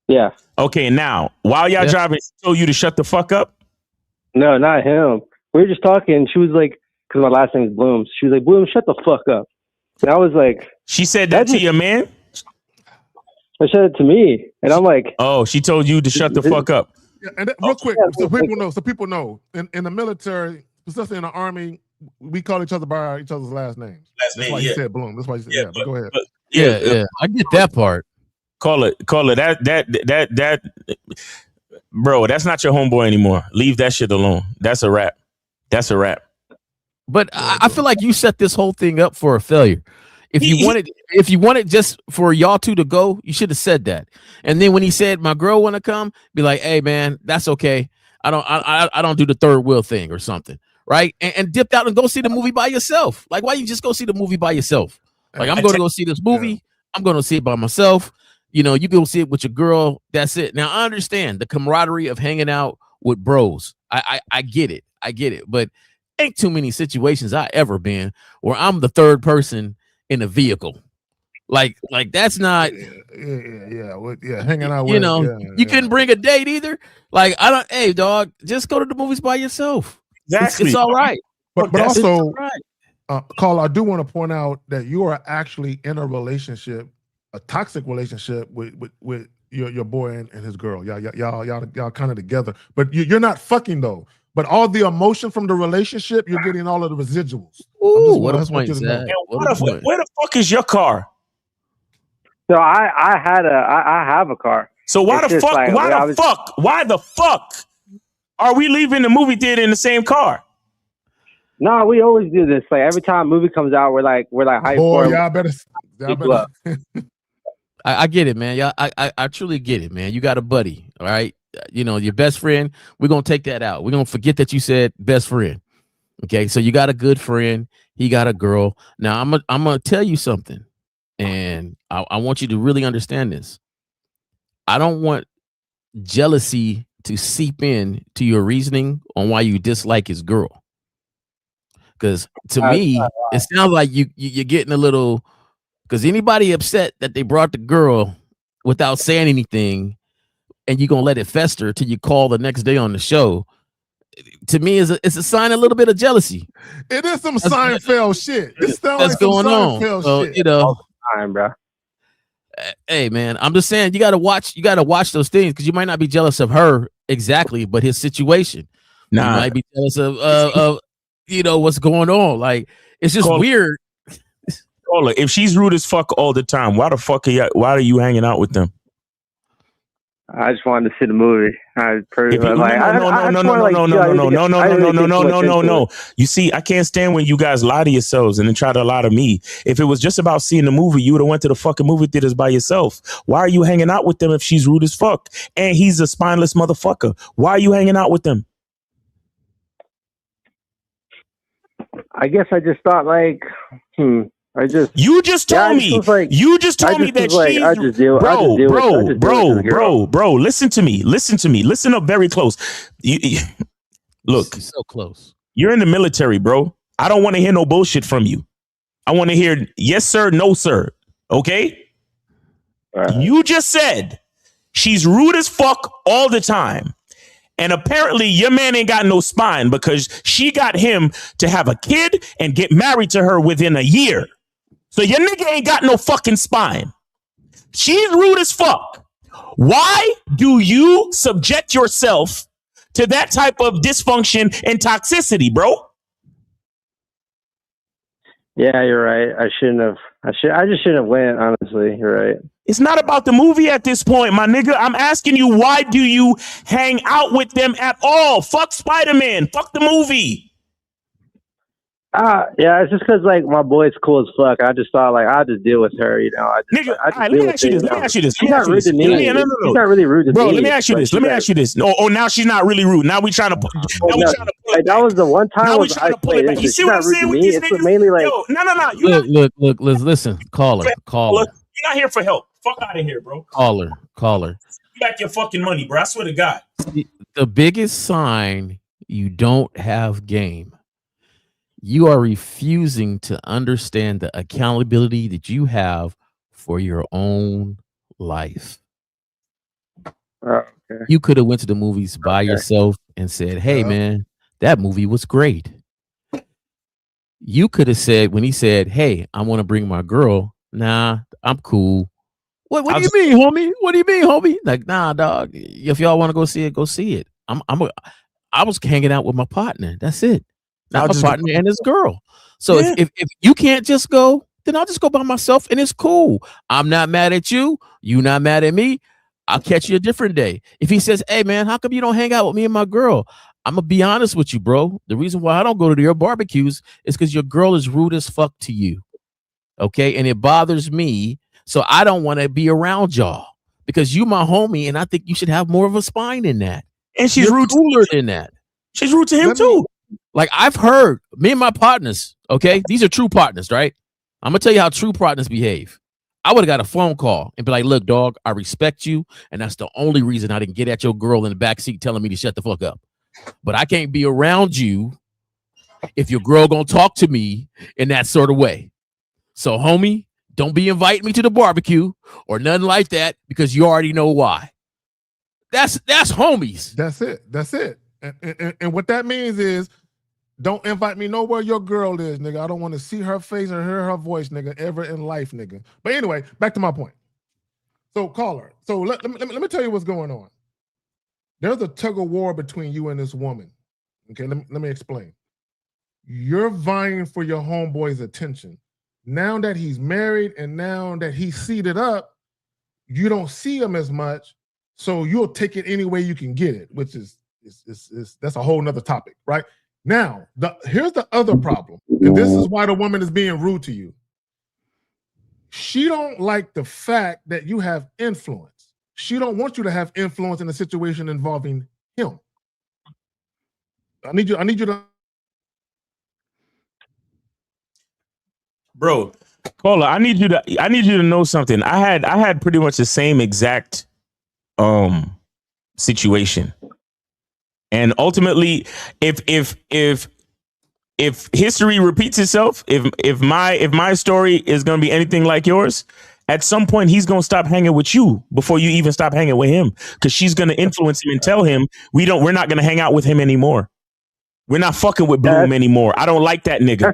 Yeah. Okay, now, while y'all driving, she told you to shut the fuck up? No, not him. We were just talking. She was like, because my last name is Bloom. She was like, Bloom, shut the fuck up. And I was like... She said that to your man? She said it to me. And I'm like... Oh, she told you to shut the fuck up. Yeah, and real quick, so people know, in the military, especially in the Army, we call each other by each other's last names. That's why you said Bloom. That's why you said, but go ahead. Yeah. I get that part. Call it. That, bro. That's not your homeboy anymore. Leave that shit alone. That's a wrap. But I feel like you set this whole thing up for a failure. If you wanted just for y'all two to go, you should have said that. And then when he said my girl want to come, be like, hey man, that's okay. I don't do the third wheel thing or something, right? And dipped out and go see the movie by yourself. Like, why you just go see the movie by yourself? Like, I'm going to go see this movie. Yeah. I'm going to see it by myself. You know, you go see it with your girl. That's it. Now I understand the camaraderie of hanging out with bros. I get it. I get it. But ain't too many situations I ever been where I'm the third person in a vehicle. Like that's not hanging out with, you know, you couldn't bring a date either. Like, I don't, hey dog, just go to the movies by yourself. Exactly. It's all right. But also, Carl, I do want to point out that you are actually in a relationship, a toxic relationship with your boy and his girl. Y'all kind of together, but you're not fucking though. But all the emotion from the relationship, you're getting all of the residuals. Ooh, what a point, Zach. Where the fuck is your car? So I have a car. So why the fuck are we leaving the movie theater in the same car? No, we always do this. Like every time a movie comes out, we're like hype for it. Y'all better. I get it, man. Yeah, I truly get it, man. You got a buddy, all right? You know, your best friend. We're gonna take that out. We're gonna forget that you said best friend. Okay, so you got a good friend. He got a girl. Now I'm gonna tell you something, and I want you to really understand this. I don't want jealousy to seep in to your reasoning on why you dislike his girl. Because to me, it sounds like you're getting a little. Because anybody upset that they brought the girl without saying anything, and you're gonna let it fester till you call the next day on the show, to me it's a sign a little bit of jealousy. It is some Seinfeld shit. That's going on. So, you know, time, bro. Hey man, I'm just saying you gotta watch those things because you might not be jealous of her exactly, but his situation. You might be jealous of you know what's going on. Like, it's just weird. If she's rude as fuck all the time, why are you hanging out with them? I just wanted to see the movie. No. You see, I can't stand when you guys lie to yourselves and then try to lie to me. If it was just about seeing the movie, you would have went to the fucking movie theaters by yourself. Why are you hanging out with them if she's rude as fuck and he's a spineless motherfucker? Why are you hanging out with them? I guess I just thought You just told me that she's bro. Listen to me. Listen up very close. Look, so close. You're in the military, bro. I don't want to hear no bullshit from you. I want to hear yes, sir, no, sir. Okay? You just said she's rude as fuck all the time. And apparently your man ain't got no spine because she got him to have a kid and get married to her within a year. So your nigga ain't got no fucking spine. She's rude as fuck. Why do you subject yourself to that type of dysfunction and toxicity, bro? Yeah, you're right. I just shouldn't have went, honestly. You're right. It's not about the movie at this point, my nigga. I'm asking you, why do you hang out with them at all? Fuck Spider-Man. Fuck the movie. Yeah, it's just because like my boy's cool as fuck. I just thought like I'll just deal with her, you know. Let me ask you this. She's not rude to me. She's not really rude to me. Bro, let me ask you this. Oh, now she's not really rude. Now we trying to put. That was the one time. You see what I'm saying with these niggas? It's mainly like no. Look. Listen, caller. You're not here for help. Fuck out of here, bro. Caller. You back your fucking money, bro. I swear to God. The biggest sign you don't have game. You are refusing to understand the accountability that you have for your own life. Okay. You could have went to the movies by yourself and said, hey, man, that movie was great. You could have said, when he said, hey, I want to bring my girl. Nah, I'm cool. What do you mean, homie? Like, nah, dog. If y'all want to go see it, go see it. I was hanging out with my partner. That's it. Not my partner and his girl. So if you can't just go, then I'll just go by myself and it's cool. I'm not mad at you. You not mad at me. I'll catch you a different day. If he says, hey man, how come you don't hang out with me and my girl? I'm gonna be honest with you, bro. The reason why I don't go to your barbecues is because your girl is rude as fuck to you. okay, and it bothers me. So I don't want to be around y'all because you my homie, and I think you should have more of a spine in that. And she's You're rude. cooler than that. She's rude to him too. Like I've heard me and my partners, okay, these are true partners, right? I'm gonna tell you how true partners behave. I would have got a phone call and be like, look, dog, I respect you, and that's the only reason I didn't get at your girl in the backseat telling me to shut the fuck up. But I can't be around you if your girl gonna talk to me in that sort of way. So, homie, don't be inviting me to the barbecue or nothing like that because you already know why. That's homies. That's it. And what that means is, don't invite me nowhere your girl is, nigga. I don't want to see her face or hear her voice, nigga, ever in life, nigga. But anyway, back to my point. So, caller. So let me tell you what's going on. There's a tug of war between you and this woman. Okay, let me explain. You're vying for your homeboy's attention. Now that he's married and now that he's seated up, you don't see him as much, so you'll take it any way you can get it, which is that's a whole nother topic, right? Now, here's the other problem, and this is why the woman is being rude to you. She don't like the fact that you have influence. She don't want you to have influence in a situation involving him. I need you to. Bro, Cola, I need you to know something. I had pretty much the same exact situation. And ultimately, if history repeats itself, if my story is gonna be anything like yours, at some point he's gonna stop hanging with you before you even stop hanging with him, because she's gonna influence him and tell him we're not gonna hang out with him anymore. We're not fucking with Bloom anymore. I don't like that nigga.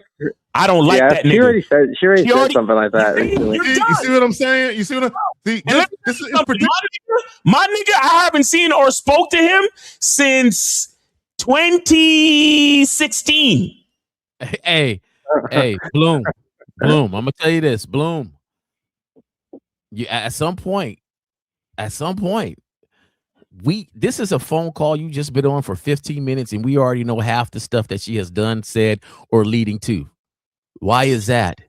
I don't like that nigga. She already said something like that. You see what I'm saying? You see what I'm see? This is my nigga, I haven't seen or spoke to him since 2016. Hey, Bloom. I'm gonna tell you this, Bloom. You at some point, this is a phone call you just been on for 15 minutes, and we already know half the stuff that she has done, said, or leading to. Why is that?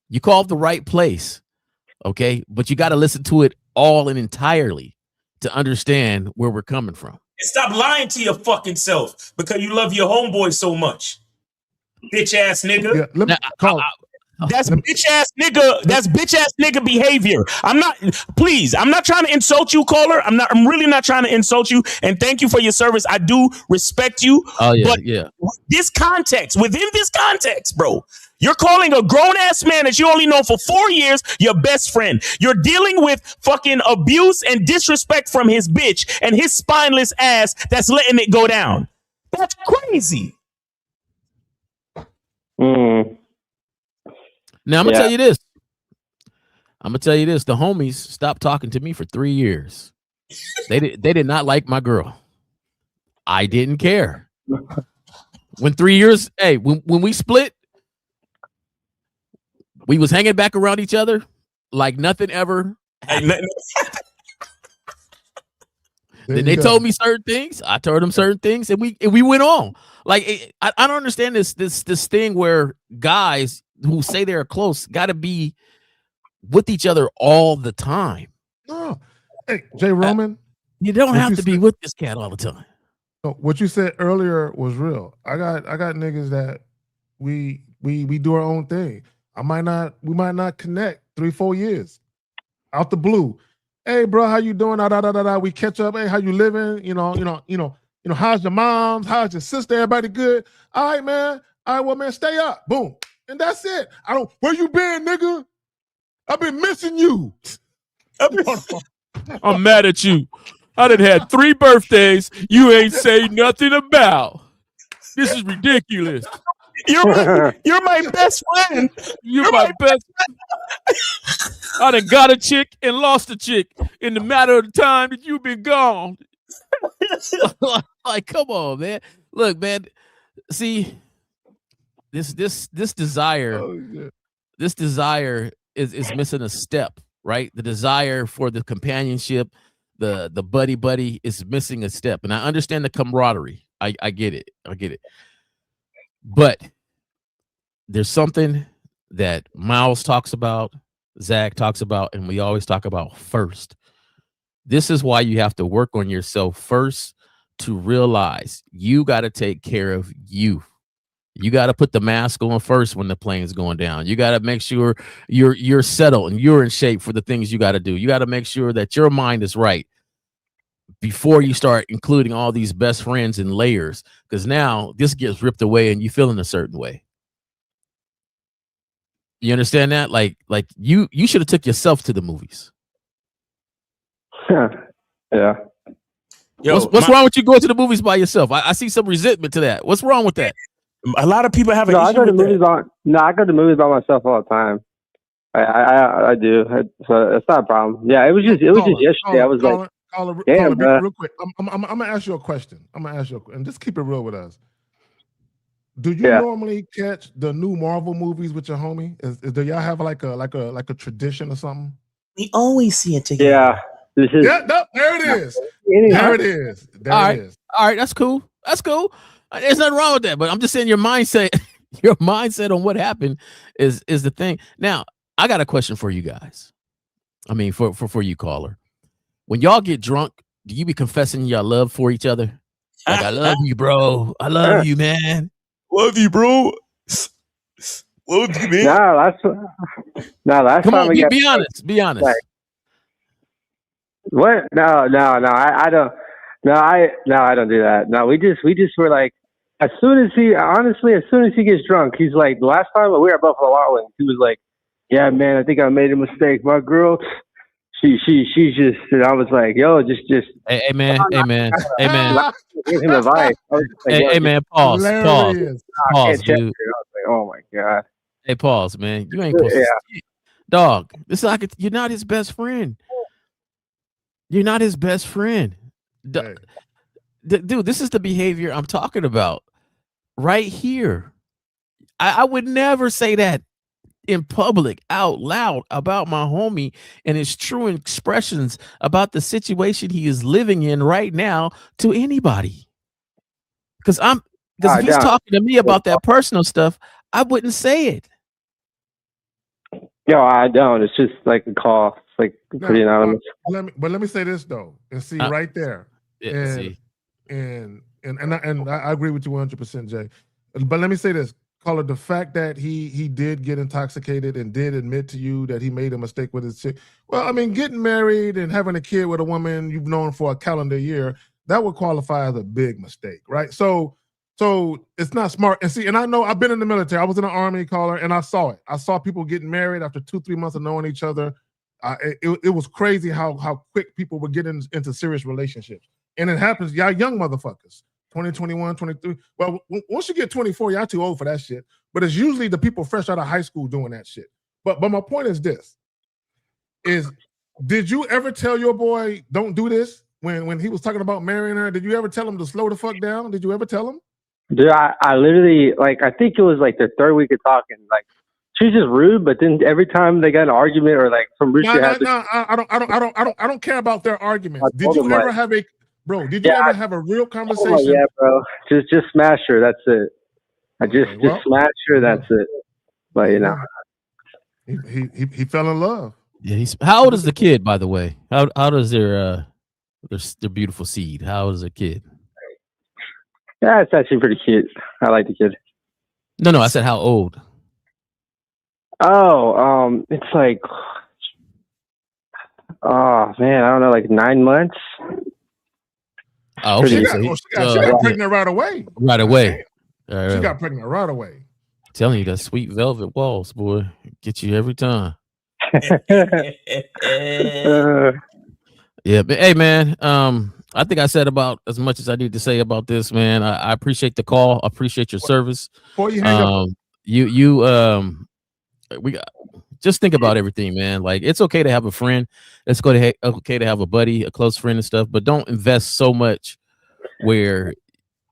You called the right place, okay? But you got to listen to it all and entirely to understand where we're coming from. And stop lying to your fucking self because you love your homeboy so much. Bitch ass nigga. Yeah, let me call. That's bitch ass nigga. That's bitch ass nigga behavior. I'm not trying to insult you, caller. I'm really not trying to insult you. And thank you for your service. I do respect you. Oh yeah, but within this context, bro, you're calling a grown ass man that you only know for 4 years your best friend. You're dealing with fucking abuse and disrespect from his bitch and his spineless ass that's letting it go down. That's crazy. Now I'm gonna tell you this. The homies stopped talking to me for 3 years. They did not like my girl. I didn't care. When 3 years, when we split, we was hanging back around each other like nothing ever happened. Then they told me certain things. I told them certain things, and we went on. Like I don't understand this thing where guys who say they're close got to be with each other all the time. No, hey, Jay Roman, you don't have to be with this cat all the time. No, what you said earlier was real. I got niggas that we do our own thing. We might not connect 3-4 years out the blue. Hey, bro, how you doing? We catch up. Hey, how you living? You know, how's your mom? How's your sister? Everybody good? All right, man. All right, well, man, stay up. Boom. And that's it. Where you been, nigga? I've been missing you. I'm mad at you. I done had 3 birthdays you ain't say nothing about. This is ridiculous. You're my best friend. You're my best friend. I done got a chick and lost a chick in the matter of the time that you've been gone. Like, come on, man. Look, man. See, this desire, this desire is missing a step, right? The desire for the companionship, the buddy is missing a step. And I understand the camaraderie. I get it. But there's something that Miles talks about, Zach talks about, and we always talk about first. This is why you have to work on yourself first to realize you got to take care of you. You got to put the mask on first when the plane's going down. You got to make sure you're settled and you're in shape for the things you got to do. You got to make sure that your mind is right before you start including all these best friends and layers, because now this gets ripped away and you feel in a certain way. You understand that? Like you should have took yourself to the movies. Yeah. Yo, what's wrong with you going to the movies by yourself? I see some resentment to that. What's wrong with that? a lot of people have an I issue go to with movies that. I go to movies by myself all the time. I do. So it's not a problem. Yeah, it was just yesterday. I was like, damn, real quick. I'm gonna ask you a question. And just keep it real with us. Do you normally catch the new Marvel movies with your homie? Do y'all have like a tradition or something? We always see it together. Yeah. There it is. There it is. All right, that's cool. There's nothing wrong with that, but I'm just saying your mindset on what happened is the thing. Now, I got a question for you guys. I mean, for you, caller. When y'all get drunk, do you be confessing your love for each other? Like, I love you, bro. I love you, man. Love you, bro. Love you, man. Last Come time on, be honest. Be honest. Like, what? No, I don't. No, I don't do that. No, we just were like, as soon as he gets drunk, he's like, the last time we were at Buffalo Wild Wings, he was like, yeah, man, I think I made a mistake. My girl, she's just, and I was like, yo, just. Hey, man. Give him advice. Hey, man, pause, dude. I was like, oh my God. Hey, pause, man. You ain't supposed to. Dog, this is like you're not his best friend. You're not his best friend. Dude, this is the behavior I'm talking about right here. I would never say that in public out loud about my homie and his true expressions about the situation he is living in right now to anybody. Because if he's talking to me about that personal stuff, I wouldn't say it. No, I don't. It's just like a call. It's like pretty anonymous. Let me say this though, and see right there. And I agree with you 100%, Jay. But let me say this, caller, the fact that he did get intoxicated and did admit to you that he made a mistake with his chick. Well, I mean, getting married and having a kid with a woman you've known for a calendar year, that would qualify as a big mistake, right? So it's not smart. And see, and I know I've been in the military. I was in the Army, caller, and I saw it. I saw people getting married after 2-3 months of knowing each other. It was crazy how quick people were getting into serious relationships. And it happens, y'all young motherfuckers, 20, 21, 23. Well, once you get 24, y'all too old for that shit. But it's usually the people fresh out of high school doing that shit. But my point is this, did you ever tell your boy, don't do this? When he was talking about marrying her, did you ever tell him to slow the fuck down? Did you ever tell him? Dude, I literally, like, I think it was like the third week of talking, like, she's just rude, but then every time they got an argument or like some rude shit happened. I don't care about their arguments. Did you ever have a ever have a real conversation? Oh, yeah, bro. Just smash her. That's it. I just smash her. That's it. But you know, he fell in love. Yeah. How old is the kid, by the way? How does their beautiful seed? How old is the kid? Yeah, it's actually pretty cute. I like the kid. No, I said how old. Oh, it's like, oh man, I don't know, like 9 months. Oh, okay. She got pregnant right away. Right away. She got pregnant right away. I'm telling you, that sweet velvet walls, boy, get you every time. Yeah, but hey, man. I think I said about as much as I need to say about this, man. I appreciate the call. I appreciate your service. Before you hang up, we got just think about everything, man. Like, it's okay to have a friend. It's okay to have a buddy, a close friend and stuff, but don't invest so much where,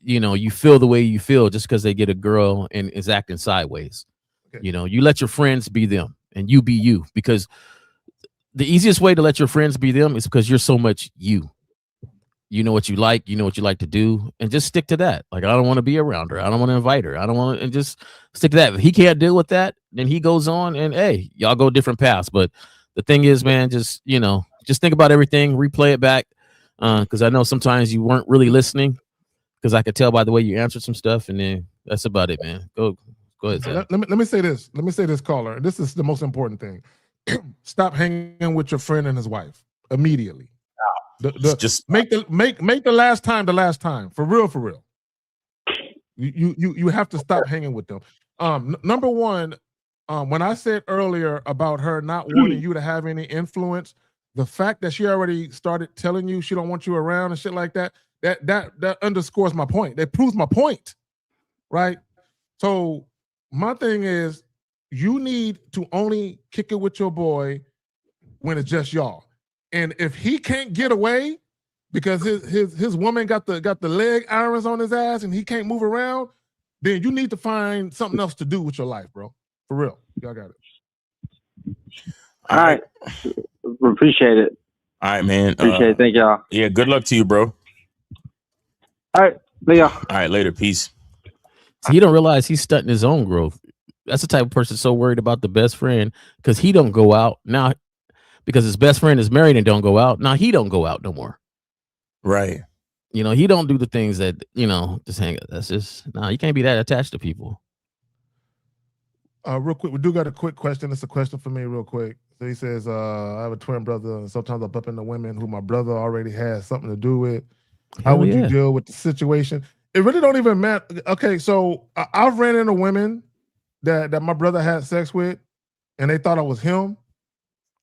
you know, you feel the way you feel just because they get a girl and is acting sideways. Okay. You know, you let your friends be them and you be you, because the easiest way to let your friends be them is because you're so much you. You know what you like. You know what you like to do, and just stick to that. Like, I don't want to be around her. I don't want to invite her. I don't want to, and just stick to that. If he can't deal with that, then he goes on, and hey, y'all go different paths. But the thing is, man, just think about everything, replay it back, because I know sometimes you weren't really listening, because I could tell by the way you answered some stuff, and then that's about it, man. Go ahead, Zach. Let me say this. Let me say this, caller. This is the most important thing. Stop hanging with your friend and his wife immediately. Just make the last time the last time. For real. You have to stop hanging with them. Number one, when I said earlier about her not wanting you to have any influence, the fact that she already started telling you she don't want you around and shit like that, that underscores my point. That proves my point, right? So my thing is, you need to only kick it with your boy when it's just y'all. And if he can't get away because his woman got the leg irons on his ass and he can't move around, then you need to find something else to do with your life, bro. For real. Y'all got it. All right. Appreciate it. All right, man. Appreciate it. Thank y'all. Yeah, good luck to you, bro. All right. Later. All right, later. Peace. So he don't realize he's stunting his own growth. That's the type of person so worried about the best friend because he don't go out now. Because his best friend is married and don't go out. Now he don't go out no more. Right. He don't do the things that, just hang. That's just, you can't be that attached to people. Real quick, we do got a quick question. It's a question for me real quick. So he says, I have a twin brother, and sometimes I bump into women who my brother already has something to do with. How would you deal with the situation? It really don't even matter. Okay, so I've ran into women that my brother had sex with, and they thought I was him.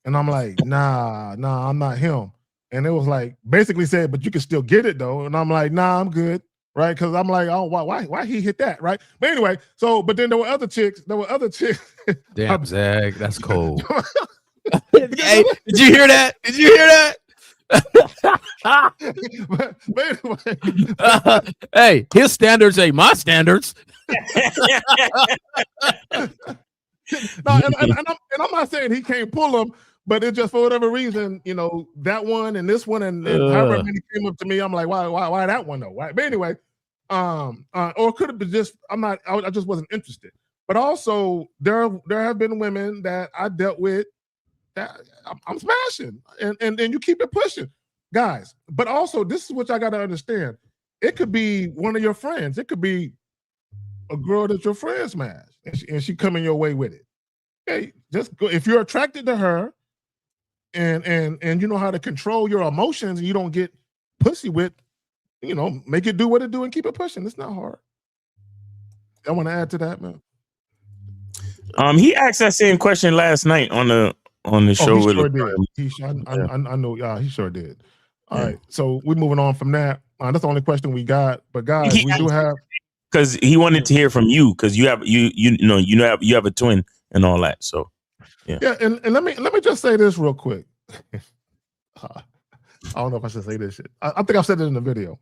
And I'm like, nah, I'm not him. And it was like, basically said, but you can still get it though. And I'm like, nah, I'm good. Right. Cause I'm like, oh, why he hit that? Right. But anyway, but then there were other chicks. Damn, Zach, that's cold. Hey, did you hear that? But anyway. Hey, his standards ain't my standards. No, and I'm not saying he can't pull them, but it just for whatever reason, that one and this one and however many came up to me, I'm like, why that one though? Why? But anyway, or it could have been just I just wasn't interested. But also there have been women that I dealt with that I'm smashing, and you keep it pushing, guys. But also this is what I got to understand. It could be one of your friends. It could be a girl that your friend smashed, and she coming your way with it. Okay, just go. If you're attracted to her, and you know how to control your emotions, and you don't get pussy with, make it do what it do and keep it pushing. It's not hard. I want to add to that, man. He asked that same question last night on the show. He sure did. I know. Yeah, he sure did. All right, so we're moving on from that. That's the only question we got. But guys, we do have. Because he wanted to hear from you, because you have you have a twin and all that. So yeah, and let me just say this real quick. I don't know if I should say this shit. I think I've said it in the video.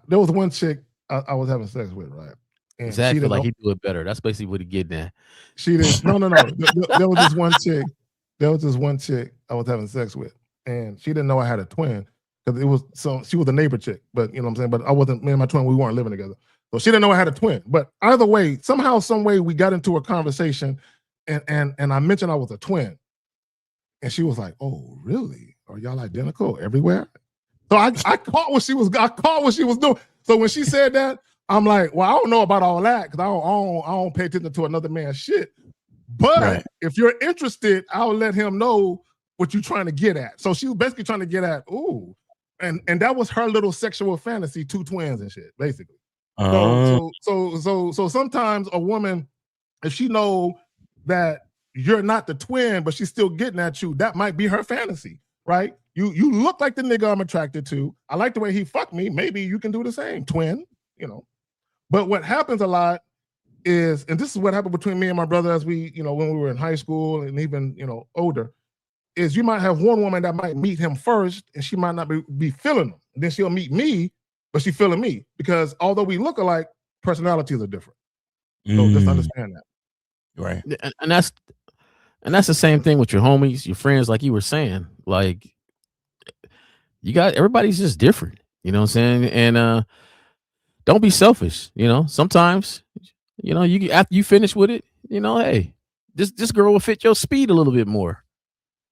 There was one chick I was having sex with, right? And Zach feel like he do it better. That's basically what he getting at. She didn't. No. There was this one chick. There was this one chick I was having sex with, and she didn't know I had a twin because she was a neighbor chick, but you know what I'm saying. But I wasn't. Me and my twin, we weren't living together. So she didn't know I had a twin, but either way, somehow, some way, we got into a conversation, and I mentioned I was a twin, and she was like, "Oh, really? Are y'all identical everywhere?" So I caught what she was doing. So when she said that, I'm like, "Well, I don't know about all that because I don't pay attention to another man's shit. But if you're interested, I'll let him know what you're trying to get at." So she was basically trying to get at, ooh, and that was her little sexual fantasy, two twins and shit, basically. So sometimes a woman, if she know that you're not the twin, but she's still getting at you, that might be her fantasy, right? You look like the nigga I'm attracted to. I like the way he fucked me. Maybe you can do the same, twin, But what happens a lot is, and this is what happened between me and my brother as we, when we were in high school and even, older, is you might have one woman that might meet him first and she might not be feeling him. And then she'll meet me, but she's feeling me because although we look alike, personalities are different. So just understand that. Right. And that's the same thing with your homies, your friends, like you were saying. Like, everybody's just different. You know what I'm saying? And don't be selfish. Sometimes, you after you finish with it, hey, this girl will fit your speed a little bit more.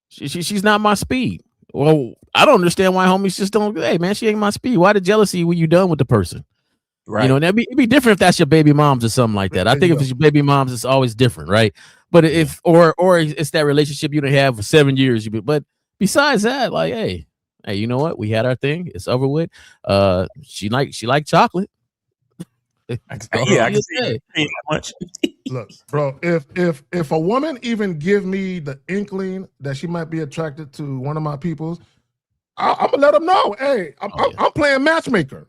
She's not my speed. Well, I don't understand why homies just don't. Hey, man, she ain't my speed. Why the jealousy when you done with the person? Right. It'd be different if that's your baby moms or something like that. I think if it's your baby moms, it's always different, right? But if or it's that relationship you don't have for 7 years, but besides that, like, hey, you know what? We had our thing. It's over with. She liked chocolate. I can see that much. Look, bro, if a woman even give me the inkling that she might be attracted to one of my peoples, I'm gonna let them know. Hey, I'm playing matchmaker,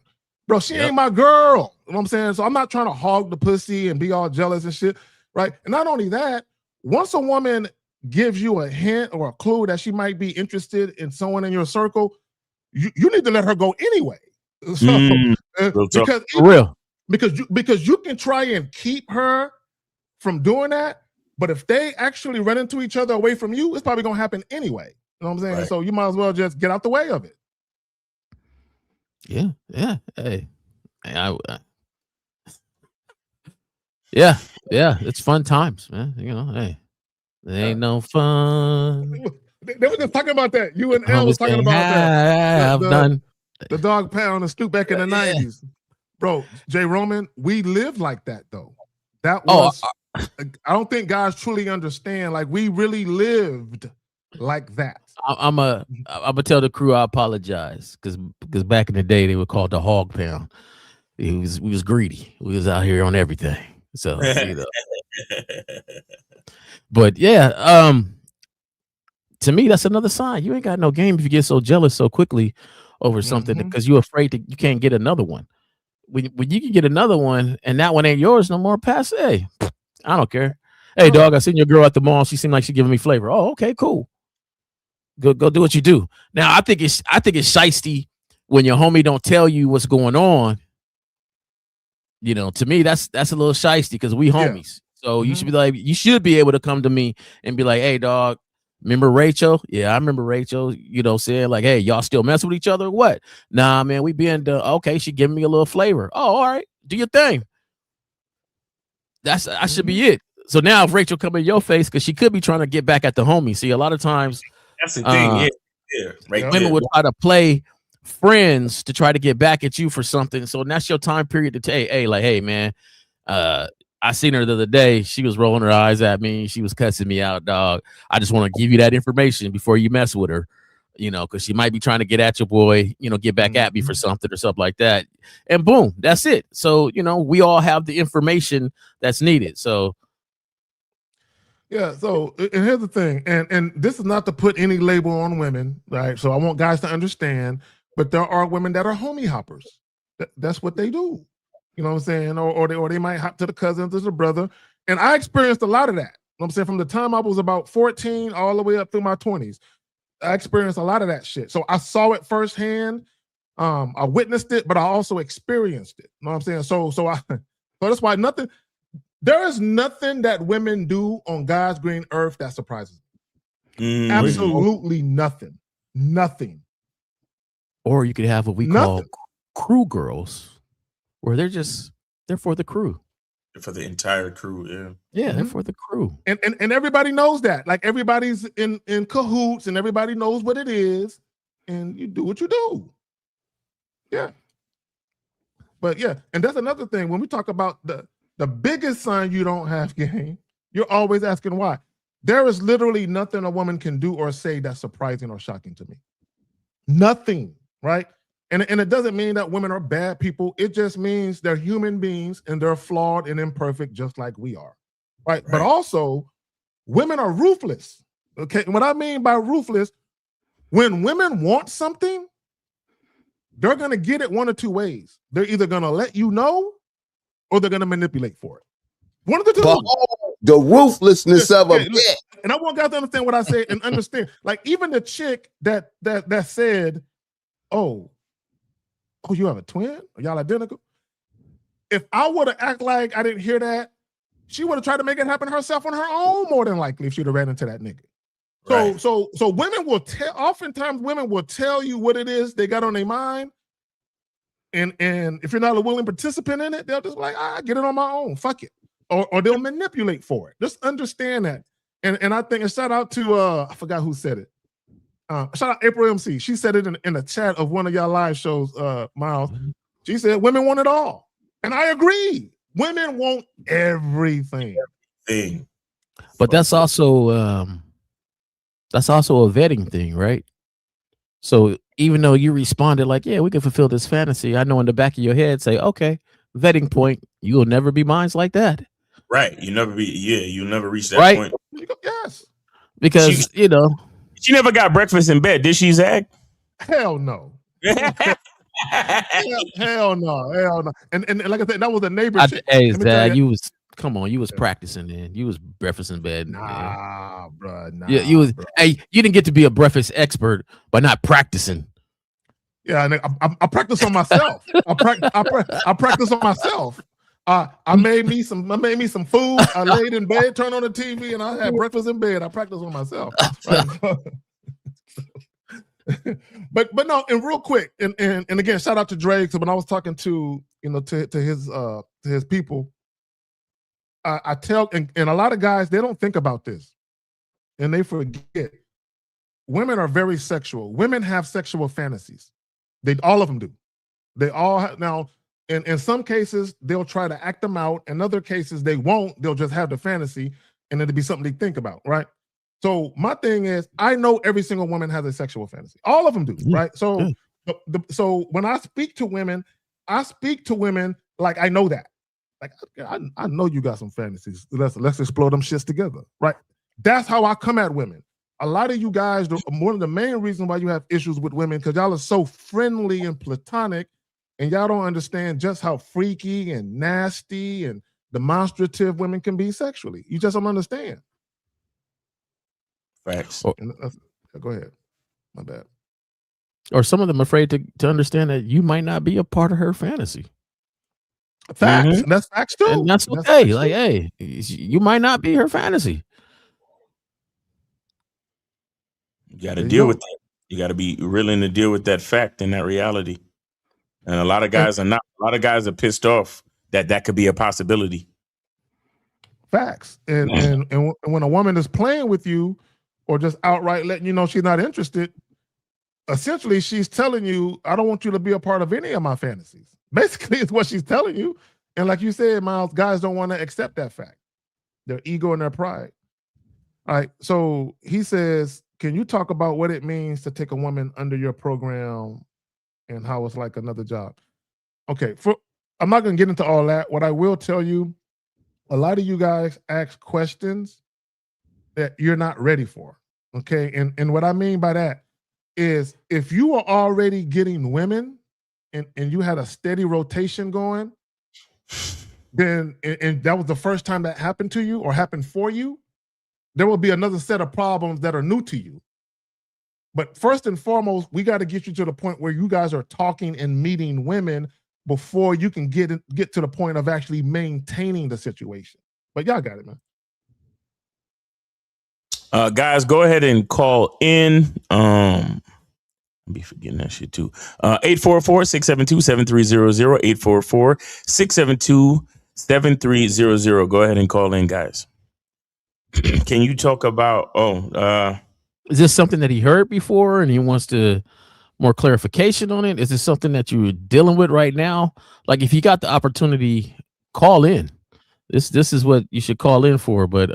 bro. She ain't my girl. You know what I'm saying? So I'm not trying to hog the pussy and be all jealous and shit, right? And not only that, once a woman gives you a hint or a clue that she might be interested in someone in your circle, you need to let her go anyway. So, because you can try and keep her from doing that, but if they actually run into each other away from you, it's probably gonna happen anyway. You know what I'm saying? Right. So you might as well just get out the way of it. Yeah. Hey, yeah. It's fun times, man. Hey, it ain't no fun. They were just talking about that. You and L was talking about that. The dog pound and stoop back in the 90s. Bro, Jay Roman, we lived like that though. That was I don't think guys truly understand. Like, we really lived like that. I'm gonna tell the crew I apologize because back in the day they were called the hog pound. We was greedy. We was out here on everything. So but yeah, to me that's another sign. You ain't got no game if you get so jealous so quickly over something because you're afraid that you can't get another one. When you can get another one and that one ain't yours no more, pass. Hey, I don't care. Hey, dog, I seen your girl at the mall. She seemed like she giving me flavor. Oh, okay, cool. Go do what you do. Now, I think it's shiesty when your homie don't tell you what's going on. To me, that's a little shiesty because we homies. So you should be able to come to me and be like, hey, dog, remember Rachel? Yeah, I remember Rachel, saying like, hey, y'all still mess with each other or what? Nah, man, we been done. Okay, she giving me a little flavor. Oh, all right, do your thing. That should be it. So now if Rachel come in your face, because she could be trying to get back at the homie. See, a lot of times that's the thing. Women would try to play friends to try to get back at you for something. So that's your time period to hey, man, I seen her the other day. She was rolling her eyes at me. She was cussing me out, dog. I just want to give you that information before you mess with her, because she might be trying to get at your boy, get back at me for something or something like that. And boom, that's it. So, we all have the information that's needed. So, yeah. So, and here's the thing, and this is not to put any label on women, right? So I want guys to understand, but there are women that are homie hoppers. That's what they do. You know what I'm saying? Or they might hop to the cousin, to the brother. And I experienced a lot of that. You know what I'm saying? From the time I was about 14 all the way up through my 20s, I experienced a lot of that shit. So I saw it firsthand. I witnessed it, but I also experienced it. You know what I'm saying? So that's why there is nothing that women do on God's green earth that surprises me. Absolutely nothing. Nothing. Or you could have what we call crew girls, where they're for the crew. For the entire crew, yeah, they're for the crew, and everybody knows that. Like, everybody's in cahoots, and everybody knows what it is, and you do what you do. Yeah, but yeah, and that's another thing when we talk about the biggest sign you don't have game. You're always asking why. There is literally nothing a woman can do or say that's surprising or shocking to me. Nothing, right? And it doesn't mean that women are bad people. It just means they're human beings and they're flawed and imperfect just like we are, right? But also, women are ruthless, okay? And what I mean by ruthless, when women want something, they're going to get it one of two ways. They're either going to let you know or they're going to manipulate for it. One of the two. The ruthlessness of them. Yeah. And I want guys to understand what I say and understand. Like, even the chick that said, oh, you have a twin? Are y'all identical? If I would have act like I didn't hear that, she would have tried to make it happen herself on her own, more than likely, if she'd have ran into that nigga. So women will tell. Oftentimes, women will tell you what it is they got on their mind, and if you're not a willing participant in it, they'll just like, get it on my own. Fuck it, or they'll manipulate for it. Just understand that. And I think, and shout out to I forgot who said it. Shout out April MC. She said it in the chat of one of y'all live shows, Miles. She said women want it all, and I agree. Women want everything. But that's also a vetting thing, right? So even though you responded like, yeah, we can fulfill this fantasy, I know in the back of your head say, okay, vetting point, you'll never be mine like that. Right. You'll never reach that point. Yes. Because, she never got breakfast in bed, did she, Zach? Hell no. hell no. And like I said, that was a neighbor. Hey, Zach, you was practicing then. You was breakfast in bed. Nah, bro. Nah, yeah, you was. Bro. Hey, you didn't get to be a breakfast expert by not practicing. Yeah, and I practice on myself. I practice on myself. I made me some food. I laid in bed, turned on the TV, and I had breakfast in bed. I practice on myself. Right? but no, and real quick, and again, shout out to Drake. So when I was talking to his people, I tell, and a lot of guys, they don't think about this, and they forget. Women are very sexual. Women have sexual fantasies. All of them do. They all have, now. In some cases, they'll try to act them out. In other cases, they won't. They'll just have the fantasy, and it'll be something they think about, right? So my thing is, I know every single woman has a sexual fantasy. All of them do, right? So, so when I speak to women like I know that. Like I know you got some fantasies. Let's explore them shits together, right? That's how I come at women. A lot of you guys, one of the main reasons why you have issues with women, because y'all are so friendly and platonic. And y'all don't understand just how freaky and nasty and demonstrative women can be sexually. You just don't understand. Facts. Go ahead. My bad. Or some of them afraid to understand that you might not be a part of her fantasy. Facts. Mm-hmm. That's facts too. And that's okay. Like, hey, you might not be her fantasy. You got to deal with that. You got to be willing to deal with that fact and that reality. And a lot of guys are not. A lot of guys are pissed off that could be a possibility. Facts. And when a woman is playing with you or just outright letting you know she's not interested, essentially she's telling you, I don't want you to be a part of any of my fantasies. Basically, it's what she's telling you. And like you said, Miles, guys don't want to accept that fact. Their ego and their pride. All right. So he says, can you talk about what it means to take a woman under your program and how it's like another job? Okay, I'm not going to get into all that. What I will tell you, a lot of you guys ask questions that you're not ready for, okay? And what I mean by that is if you are already getting women and you had a steady rotation going, then, and that was the first time that happened to you or happened for you, there will be another set of problems that are new to you. But first and foremost, we got to get you to the point where you guys are talking and meeting women before you can get to the point of actually maintaining the situation. But y'all got it, man. Guys, go ahead and call in. I'll be forgetting that shit too. 844-672-7300, 844-672-7300. Go ahead and call in, guys. Can you talk about, is this something that he heard before and he wants to more clarification on it? Is this something that you're dealing with right now? Like if you got the opportunity, call in. This is what you should call in for, but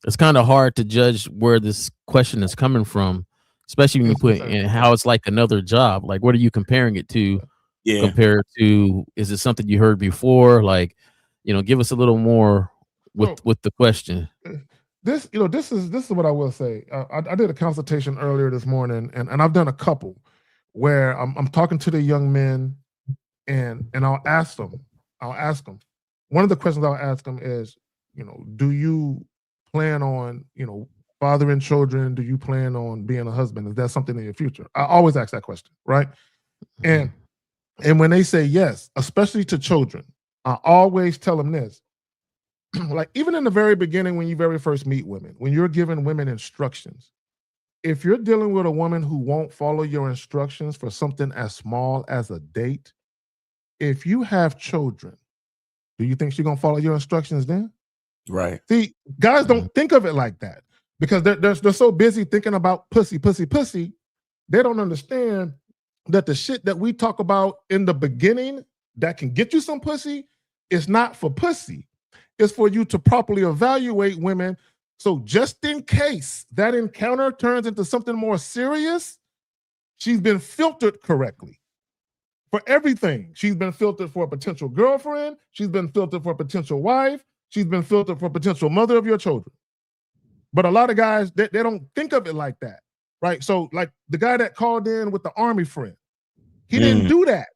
it's kind of hard to judge where this question is coming from, especially when you put in how it's like another job. Like what are you comparing it to? Yeah. Compared to, is it something you heard before? Like, give us a little more with the question. This is what I will say. I did a consultation earlier this morning, and I've done a couple where I'm talking to the young men, and I'll ask them. One of the questions I'll ask them is, do you plan on, fathering children? Do you plan on being a husband? Is that something in your future? I always ask that question, right? And when they say yes, especially to children, I always tell them this. like even in the very beginning, when you very first meet women, when you're giving women instructions, if you're dealing with a woman who won't follow your instructions for something as small as a date, if you have children, do you think she's gonna follow your instructions then? Right. See, guys don't think of it like that because they're so busy thinking about pussy. They don't understand that the shit that we talk about in the beginning that can get you some pussy is not for pussy. It's for you to properly evaluate women. So just in case that encounter turns into something more serious, she's been filtered correctly. For everything. She's been filtered for a potential girlfriend. She's been filtered for a potential wife. She's been filtered for a potential mother of your children. But a lot of guys, they don't think of it like that, right? So like the guy that called in with the army friend, he didn't do that,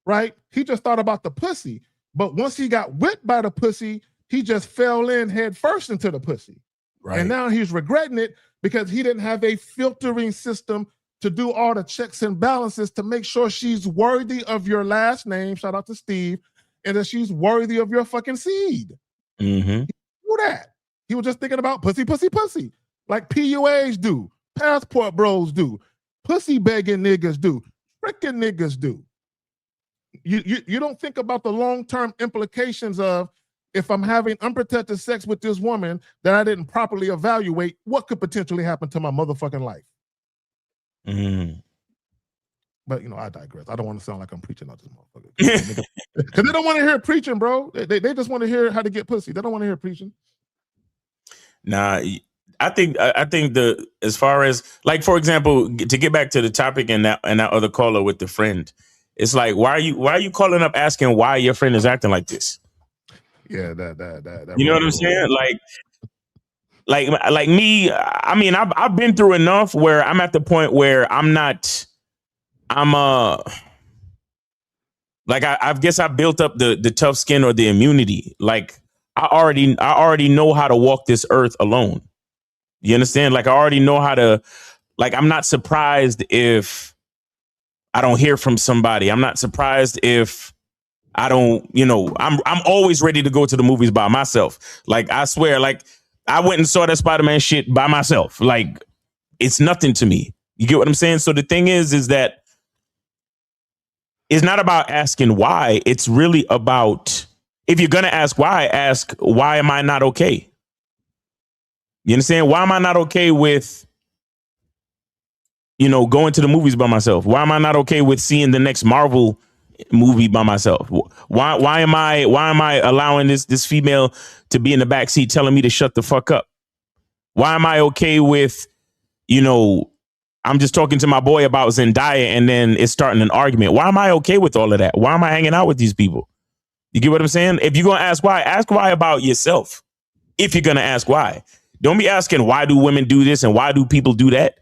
right? He just thought about the pussy. But once he got whipped by the pussy, he just fell in head first into the pussy. Right. And now he's regretting it because he didn't have a filtering system to do all the checks and balances to make sure she's worthy of your last name, shout out to Steve, and that she's worthy of your fucking seed. He didn't do that. He was just thinking about pussy, like PUAs do, passport bros do, pussy begging niggas do, freaking niggas do. You don't think about the long-term implications of if I'm having unprotected sex with this woman that I didn't properly evaluate, what could potentially happen to my motherfucking life? But I digress. I don't want to sound like I'm preaching out this motherfucker. Because they don't want to hear preaching, bro. They just want to hear how to get pussy. They don't want to hear preaching. Nah, I think as far as like, for example, to get back to the topic and that other caller with the friend, it's like, why are you calling up asking why your friend is acting like this? Yeah, that you know what I'm saying? Like me, I mean, I've been through enough where I'm at the point where I guess I built up the tough skin or the immunity. Like I already know how to walk this earth alone. You understand? Like I already know how to, like, I'm not surprised if I don't hear from somebody. I'm not surprised if I don't, I'm always ready to go to the movies by myself. Like, I swear, like, I went and saw that Spider-Man shit by myself. Like, it's nothing to me. You get what I'm saying? So the thing is that it's not about asking why. It's really about, if you're going to ask why am I not okay? You understand? Why am I not okay with, going to the movies by myself? Why am I not okay with seeing the next Marvel movie by myself? Why am I allowing this female to be in the backseat telling me to shut the fuck up? Why am I okay with, I'm just talking to my boy about Zendaya and then it's starting an argument? Why am I okay with all of that? Why am I hanging out with these people? You get what I'm saying? If you're going to ask why about yourself. If you're going to ask why. Don't be asking why do women do this and why do people do that?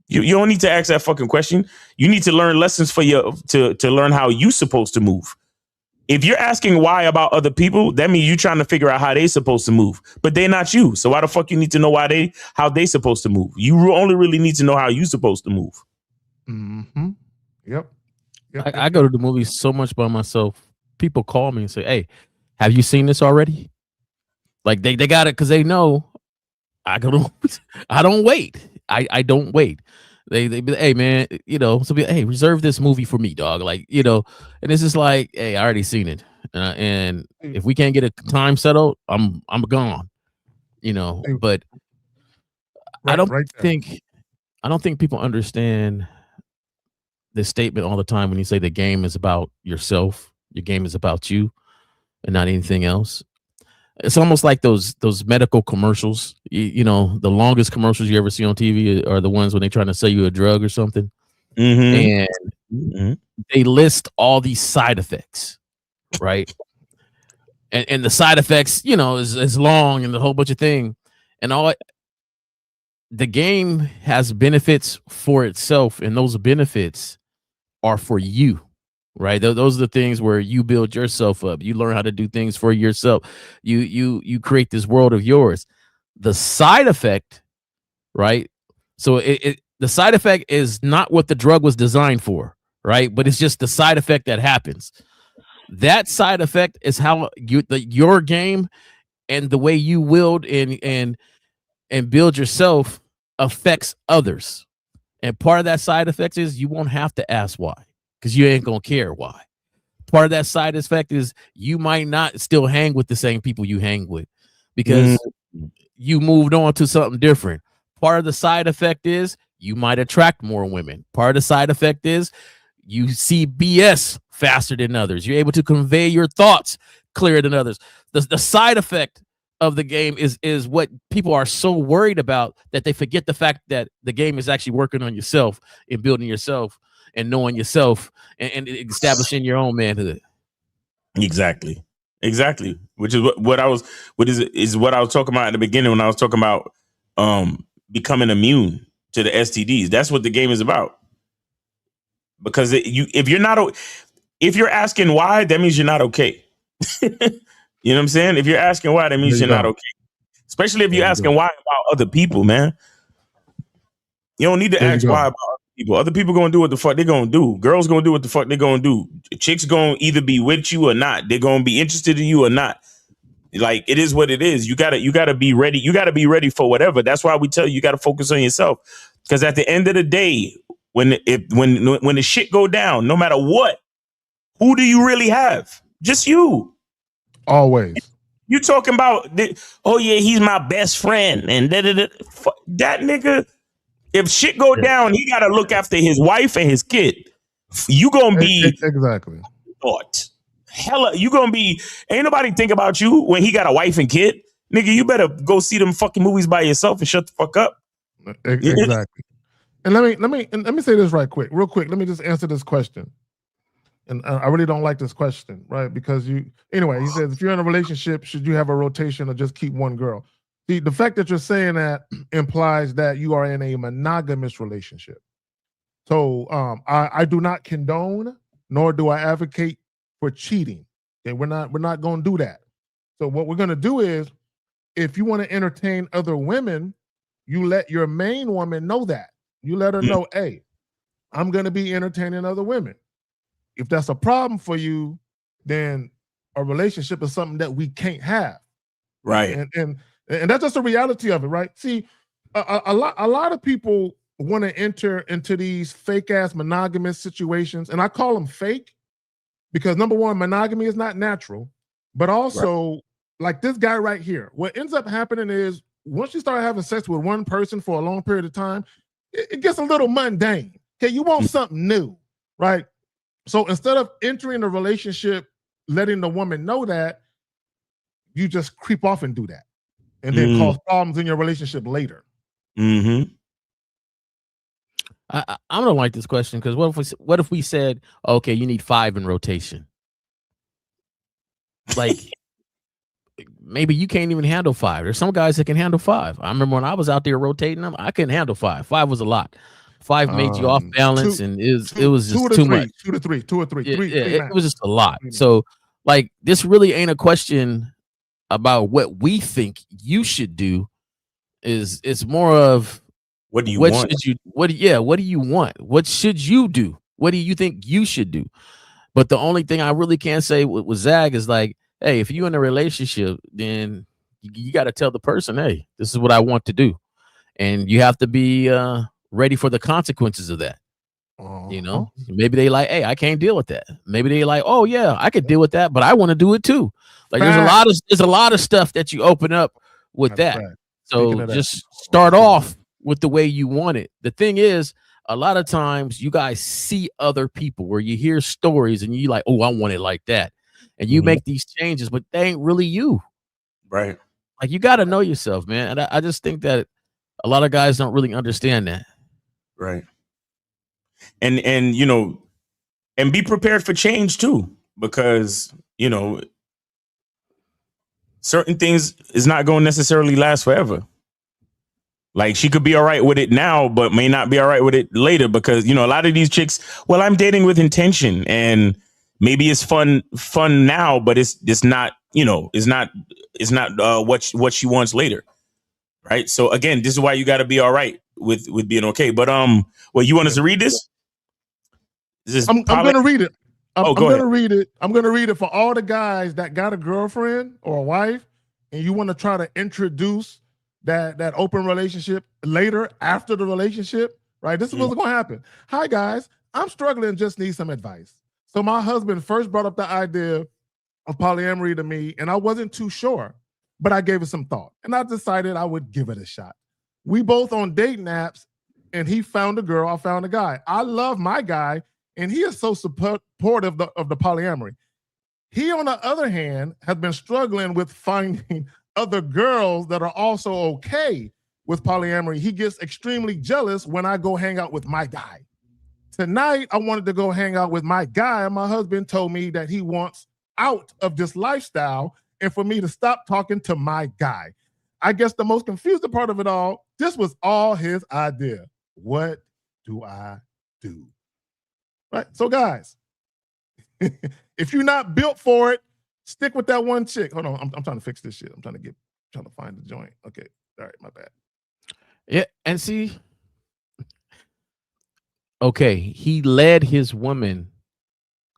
You don't need to ask that fucking question. You need to learn lessons to learn how you supposed to move. If you're asking why about other people, that means you're trying to figure out how they supposed to move, but they're not you. So why the fuck you need to know how they supposed to move? You only really need to know how you supposed to move. Mm-hmm. Yep. I go to the movies so much by myself. People call me and say, "Hey, have you seen this already?" Like they got it because they know I go. I don't wait. I don't wait. They be, hey man, so be, hey, reserve this movie for me, dog. Like, and it's just like, hey, I already seen it, and if we can't get a time settled, I'm gone. But I don't think people understand this statement all the time when you say the game is about yourself, your game is about you, and not anything else. It's almost like those medical commercials. The longest commercials you ever see on TV are the ones when they're trying to sell you a drug or something. And they list all these side effects, right? and the side effects, is long and the whole bunch of thing. And the game has benefits for itself, and those benefits are for you. Right. Those are the things where you build yourself up. You learn how to do things for yourself. You create this world of yours. The side effect, right? So the side effect is not what the drug was designed for, right? But it's just the side effect that happens. That side effect is how your game and the way you wield and build yourself affects others. And part of that side effect is you won't have to ask why, because you ain't gonna care why. Part of that side effect is you might not still hang with the same people you hang with because you moved on to something different. Part of the side effect is you might attract more women. Part of the side effect is you see BS faster than others. You're able to convey your thoughts clearer than others. The side effect of the game is what people are so worried about that they forget the fact that the game is actually working on yourself and building yourself and knowing yourself and establishing your own manhood. Exactly. Which is what I was talking about at the beginning when I was talking about becoming immune to the STDs. That's what the game is about. Because if you're asking why, that means you're not okay. You know what I'm saying? If you're asking why, that means you're not okay. Especially if you're asking why about other people, man. You don't need to ask why about other people. Other people gonna do what the fuck they gonna do. Girls gonna do what the fuck they gonna do. Chicks gonna either be with you or not. They're gonna be interested in you or not. Like, it is what it is. You gotta be ready. You gotta be ready for whatever. That's why we tell you gotta focus on yourself. Because at the end of the day, when the shit go down, no matter what, who do you really have? Just you. Always. You talking about, oh yeah, he's my best friend, and that nigga. If shit go down, he gotta look after his wife and his kid. You gonna be exactly thought. Hella, you gonna be. Ain't nobody think about you when he got a wife and kid, nigga. You better go see them fucking movies by yourself and shut the fuck up. Exactly. And let me say this real quick. Let me just answer this question. And I really don't like this question, right? Because he says, if you're in a relationship, should you have a rotation or just keep one girl? The fact that you're saying that implies that you are in a monogamous relationship. So I do not condone, nor do I advocate for cheating. Okay, we're not going to do that. So what we're going to do is, if you want to entertain other women, you let your main woman know that. You let her know, hey, I'm going to be entertaining other women. If that's a problem for you, then a relationship is something that we can't have. Right. And that's just the reality of it, right? See, a lot of people want to enter into these fake ass monogamous situations, and I call them fake because, number one, monogamy is not natural, but also like this guy right here. What ends up happening is once you start having sex with one person for a long period of time, it gets a little mundane. Okay, you want something new, right? So instead of entering a relationship, letting the woman know that, you just creep off and do that, and then cause problems in your relationship later. I'm gonna like this question because what if we said, okay, you need 5 in rotation? Like, maybe you can't even handle 5. There's some guys that can handle 5. I remember when I was out there rotating them, I couldn't handle 5. 5 was a lot. 5 made you off balance, and it was just too much. 2 to 3, 2 or 3. It was just a lot. So, like, this really ain't a question about what we think you should do. It's more of what do you want? What do you want? What should you do? What do you think you should do? But the only thing I really can say with Zag is like, hey, if you're in a relationship, then you got to tell the person, hey, this is what I want to do, and you have to be ready for the consequences of that. You know, maybe they like, hey, I can't deal with that. Maybe they like, oh yeah, I could deal with that, but I want to do it too. Like there's a lot of stuff that you open up with that. So just start off with the way you want it. The thing is, a lot of times you guys see other people where you hear stories and you like, oh, I want it like that. And you make these changes, but they ain't really you. Right. Like, you got to know yourself, man. And I just think that a lot of guys don't really understand that. Right. And you know, and be prepared for change too, because, you know, certain things is not going to necessarily last forever. Like, she could be all right with it now, but may not be all right with it later, because, you know, a lot of these chicks, well, I'm dating with intention, and maybe it's fun now, but it's not, you know, it's not what she wants later. Right. So again, this is why you got to be all right with being okay. But well, you want us to read this? I'm going to read it. I'm going to read it. I'm going to read it for all the guys that got a girlfriend or a wife and you want to try to introduce that open relationship later after the relationship, right? This is what's going to happen. Hi, guys. I'm struggling and just need some advice. So my husband first brought up the idea of polyamory to me, and I wasn't too sure, but I gave it some thought, and I decided I would give it a shot. We both on dating apps, and he found a girl, I found a guy. I love my guy, and he is so supportive of the polyamory. He, on the other hand, has been struggling with finding other girls that are also okay with polyamory. He gets extremely jealous when I go hang out with my guy. Tonight, I wanted to go hang out with my guy, and my husband told me that he wants out of this lifestyle and for me to stop talking to my guy. I guess the most confusing part of it all, this was all his idea. What do I do? Right? So guys, if you're not built for it, stick with that one chick. Hold on, I'm trying to fix this shit. I'm trying to find the joint. Okay, all right, my bad. Yeah, and see, okay, he led his woman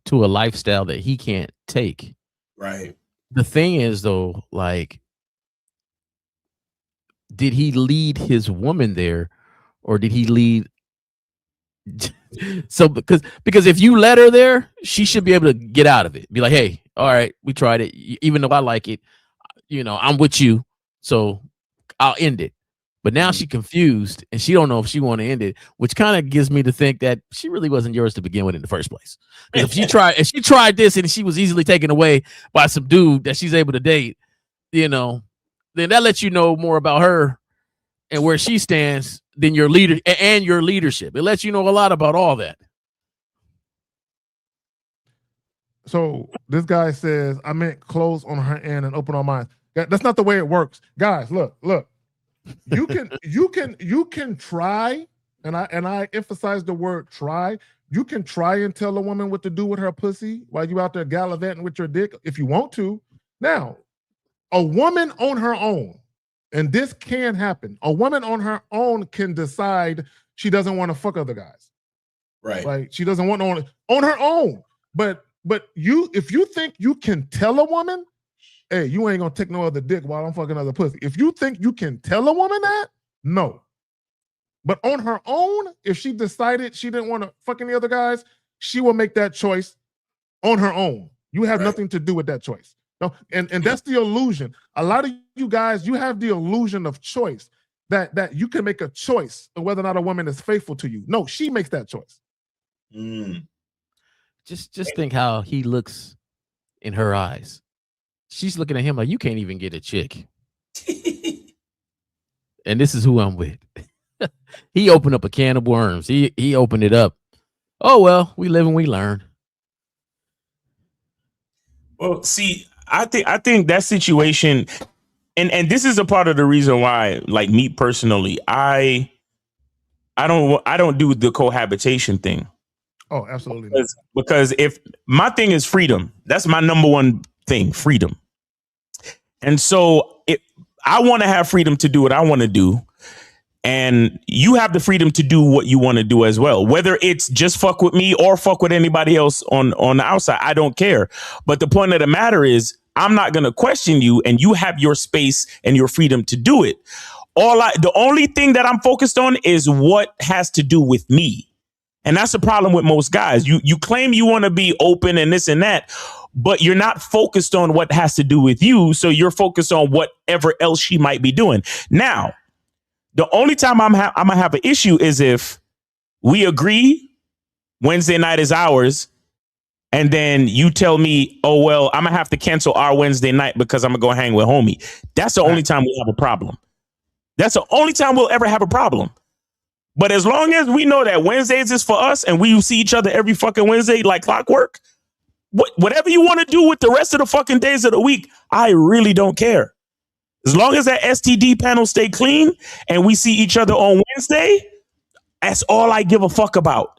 to a lifestyle that he can't take. Right. The thing is, though, like, did he lead his woman there, or did he lead? So because if you let her there, she should be able to get out of it. Be like, hey, all right, we tried it. Even though I like it, I'm with you, so I'll end it. But now she's confused and she don't know if she want to end it, which kind of gives me to think that she really wasn't yours to begin with in the first place. If she tried this and she was easily taken away by some dude that she's able to date, then that lets you know more about her and where she stands than your leader and your leadership. It lets you know a lot about all that. So this guy says, I meant close on her end and open on mine. That's not the way it works. Guys, look. You can try, and I emphasize the word try. You can try and tell a woman what to do with her pussy while you out there gallivanting with your dick if you want to. Now, a woman on her own, and this can happen. A woman on her own can decide she doesn't want to fuck other guys. Right. Like she doesn't want on her own. But if you think you can tell a woman, hey, you ain't gonna take no other dick while I'm fucking other pussy. If you think you can tell a woman that, no. But on her own, if she decided she didn't want to fuck any other guys, she will make that choice on her own. You have nothing to do with that choice. No, and that's the illusion. A lot of you guys, you have the illusion of choice that you can make a choice of whether or not a woman is faithful to you. No, she makes that choice. Just think how he looks in her eyes. She's looking at him like, you can't even get a chick. And this is who I'm with. He opened up a can of worms. He opened it up. Oh, well, we live and we learn. Well, see, I think that situation, and this is a part of the reason why, like me personally, I don't do the cohabitation thing. Oh, absolutely. Because if my thing is freedom, that's my number one thing, freedom. And so I want to have freedom to do what I want to do. And you have the freedom to do what you want to do as well, whether it's just fuck with me or fuck with anybody else on the outside. I don't care. But the point of the matter is, I'm not going to question you, and you have your space and your freedom to do it. The only thing that I'm focused on is what has to do with me. And that's the problem with most guys. You claim you want to be open and this and that, but you're not focused on what has to do with you. So you're focused on whatever else she might be doing. Now, the only time I'm gonna have an issue is if we agree Wednesday night is ours, and then you tell me, oh, well, I'm gonna have to cancel our Wednesday night because I'm gonna go hang with homie. That's the only time we have a problem. That's the only time we'll ever have a problem. But as long as we know that Wednesdays is for us and we see each other every fucking Wednesday like clockwork, whatever you want to do with the rest of the fucking days of the week, I really don't care. As long as that STD panel stay clean and we see each other on Wednesday, that's all I give a fuck about.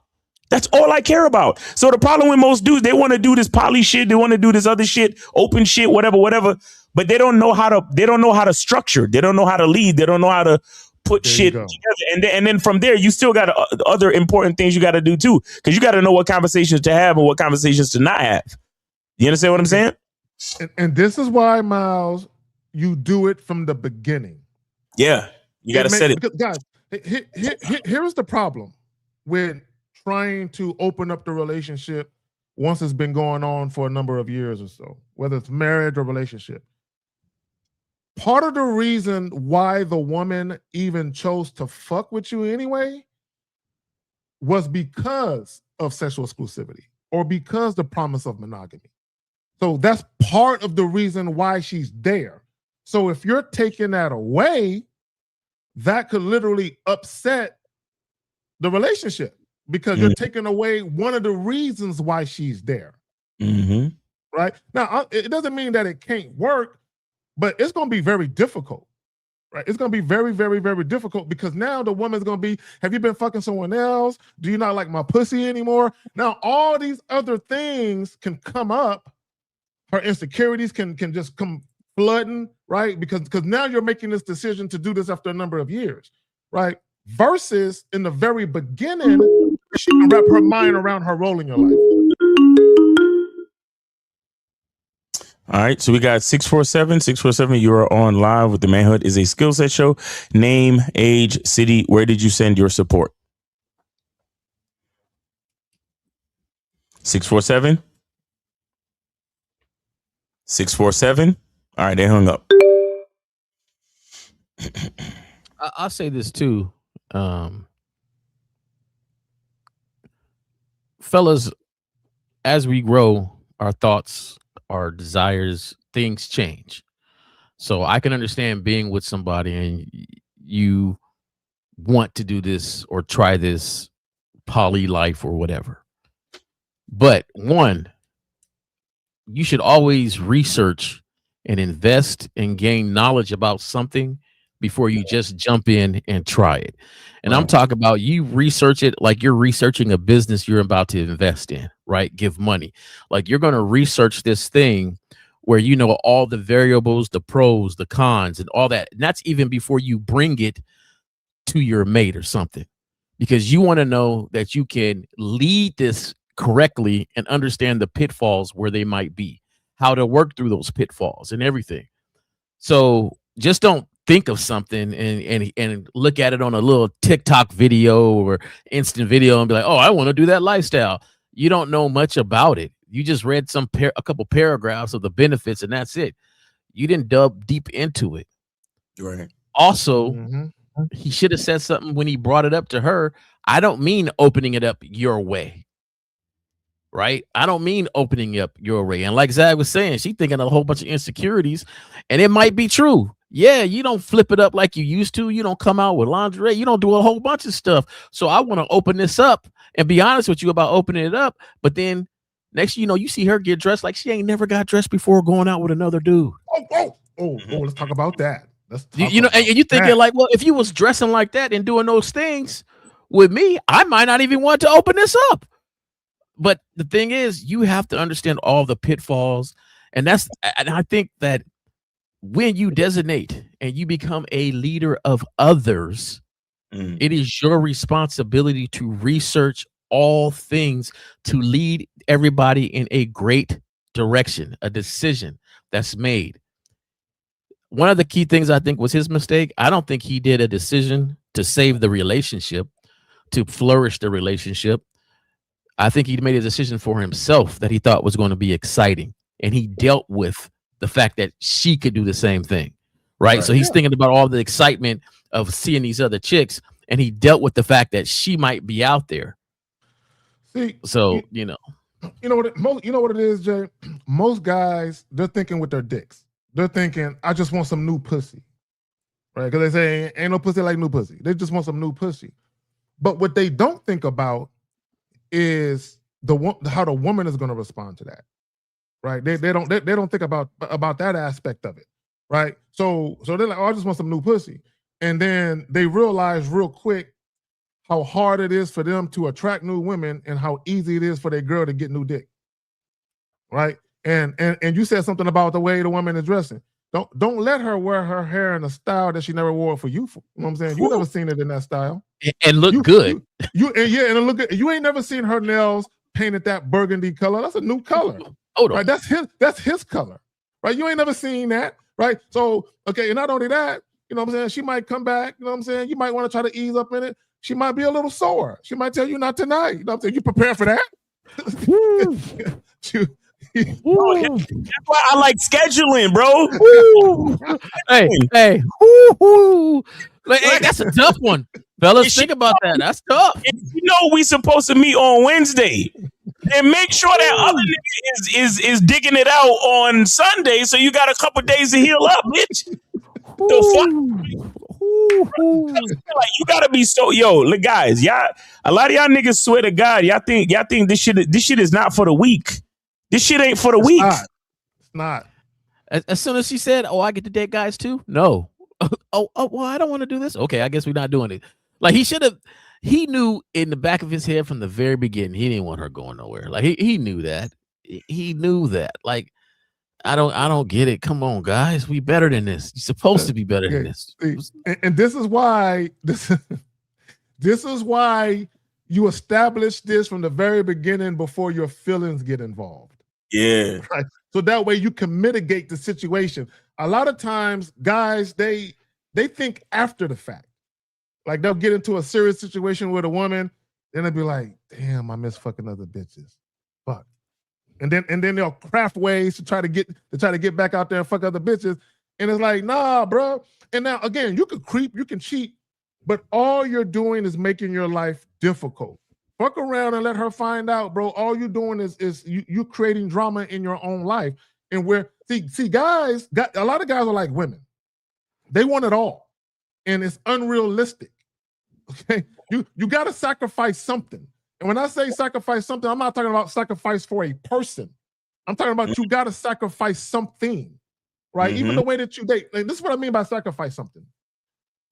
That's all I care about. So the problem with most dudes, they want to do this poly shit, they want to do this other shit, open shit, whatever, but they don't know how to structure. They don't know how to lead. They don't know how to put shit together. And then from there, you still got other important things you got to do too, because you got to know what conversations to have and what conversations to not have. You understand what I'm saying? And this is why, Miles, you do it from the beginning. Yeah, you got to set it. Because, guys, here's the problem with trying to open up the relationship once it's been going on for a number of years or so, whether it's marriage or relationship. Part of the reason why the woman even chose to fuck with you anyway was because of sexual exclusivity or because the promise of monogamy. So that's part of the reason why she's there. So if you're taking that away, that could literally upset the relationship because you're taking away one of the reasons why she's there. Mm-hmm. Right? Now, it doesn't mean that it can't work, but it's going to be very difficult. Right? It's going to be very, very, very difficult because now the woman's going to be, have you been fucking someone else? Do you not like my pussy anymore? Now, all these other things can come up. Her insecurities can just come flooding, right? Because now you're making this decision to do this after a number of years, right? Versus in the very beginning, she can wrap her mind around her role in your life. All right, so we got 647. 647, you are on live with the Manhood is a Skill Set Show. Name, age, city. Where did you send your support? 647. 647. All right, they hung up. I'll say this too. Fellas, as we grow, our thoughts, our desires, things change. So I can understand being with somebody and you want to do this or try this poly life or whatever. But one, you should always research and invest and gain knowledge about something before you just jump in and try it. And I'm talking about you research it like you're researching a business you're about to invest in, right? Give money. Like you're going to research this thing where you know all the variables, the pros, the cons, and all that. And that's even before you bring it to your mate or something, because you want to know that you can lead this correctly and understand the pitfalls where they might be, how to work through those pitfalls and everything. So just don't think of something and look at it on a little TikTok video or instant video and be like, oh, I want to do that lifestyle. You don't know much about it. You just read a couple paragraphs of the benefits and that's it. You didn't delve deep into it. Right. Also, he should have said something when he brought it up to her. I don't mean opening it up your way. Right? I don't mean opening up your way. And like Zach was saying, she's thinking of a whole bunch of insecurities, and it might be true. Yeah, you don't flip it up like you used to. You don't come out with lingerie. You don't do a whole bunch of stuff. So I want to open this up and be honest with you about opening it up. But then next, you see her get dressed like she ain't never got dressed before going out with another dude. Let's talk about that. And you thinking like, well, if you was dressing like that and doing those things with me, I might not even want to open this up. But the thing is, you have to understand all the pitfalls. And I think that when you designate and you become a leader of others, it is your responsibility to research all things to lead everybody in a great direction, a decision that's made. One of the key things I think was his mistake. I don't think he did a decision to save the relationship, to flourish the relationship. I think he made a decision for himself that he thought was going to be exciting. And he dealt with the fact that she could do the same thing. Right. So he's thinking about all the excitement of seeing these other chicks. And he dealt with the fact that she might be out there. See, so, you know what it is, Jay? Most guys, they're thinking with their dicks. They're thinking, I just want some new pussy. Right. Because they say ain't no pussy like new pussy. They just want some new pussy. But what they don't think about is how the woman is going to respond to that, right? They don't think about that aspect of it, right? So they're like, oh, I just want some new pussy, and then they realize real quick how hard it is for them to attract new women and how easy it is for their girl to get new dick, right? And you said something about the way the woman is dressing. Don't let her wear her hair in a style that she never wore for you. You know what I'm saying? You never seen it in that style. And look good. And look good. You ain't never seen her nails painted that burgundy color. That's a new color. Oh, no. Right? That's his color. Right? You ain't never seen that. right? So, okay, and not only that, you know what I'm saying? She might come back, you know what I'm saying? You might want to try to ease up in it. She might be a little sore. She might tell you not tonight. You know what I'm saying? You prepare for that? That's why I like scheduling, bro. Hey, hey, that's a tough one. Fellas, think about that. That's tough. If you know we supposed to meet on Wednesday, and make sure that other nigga is digging it out on Sunday, so you got a couple days to heal up, bitch. The fuck? Like, you gotta be so look, guys, y'all. A lot of y'all niggas swear to God, y'all think this shit is not for the weak. This shit ain't for the weak. It's not. As soon as she said, "Oh, I get to date guys too," no. Oh, well, I don't want to do this. Okay, I guess we're not doing it. Like he should have. He knew in the back of his head from the very beginning he didn't want her going nowhere. Like he knew that. He knew that. Like I don't get it. Come on, guys, we better than this. You're supposed to be better than this. And this is why this is why you establish this from the very beginning before your feelings get involved. Yeah. Right. So that way you can mitigate the situation. A lot of times, guys, they think after the fact. Like they'll get into a serious situation with a woman, then they'll be like, "Damn, I miss fucking other bitches." Fuck. And then they'll craft ways to try to get back out there and fuck other bitches. And it's like, nah, bro. And now again, you can creep, you can cheat, but all you're doing is making your life difficult. Fuck around and let her find out, bro. All you're doing is you creating drama in your own life. And where see guys, a lot of guys are like women. They want it all. And it's unrealistic. Okay. You got to sacrifice something. And when I say sacrifice something, I'm not talking about sacrifice for a person. I'm talking about you got to sacrifice something, right? Mm-hmm. Even the way that you date. Like, this is what I mean by sacrifice something,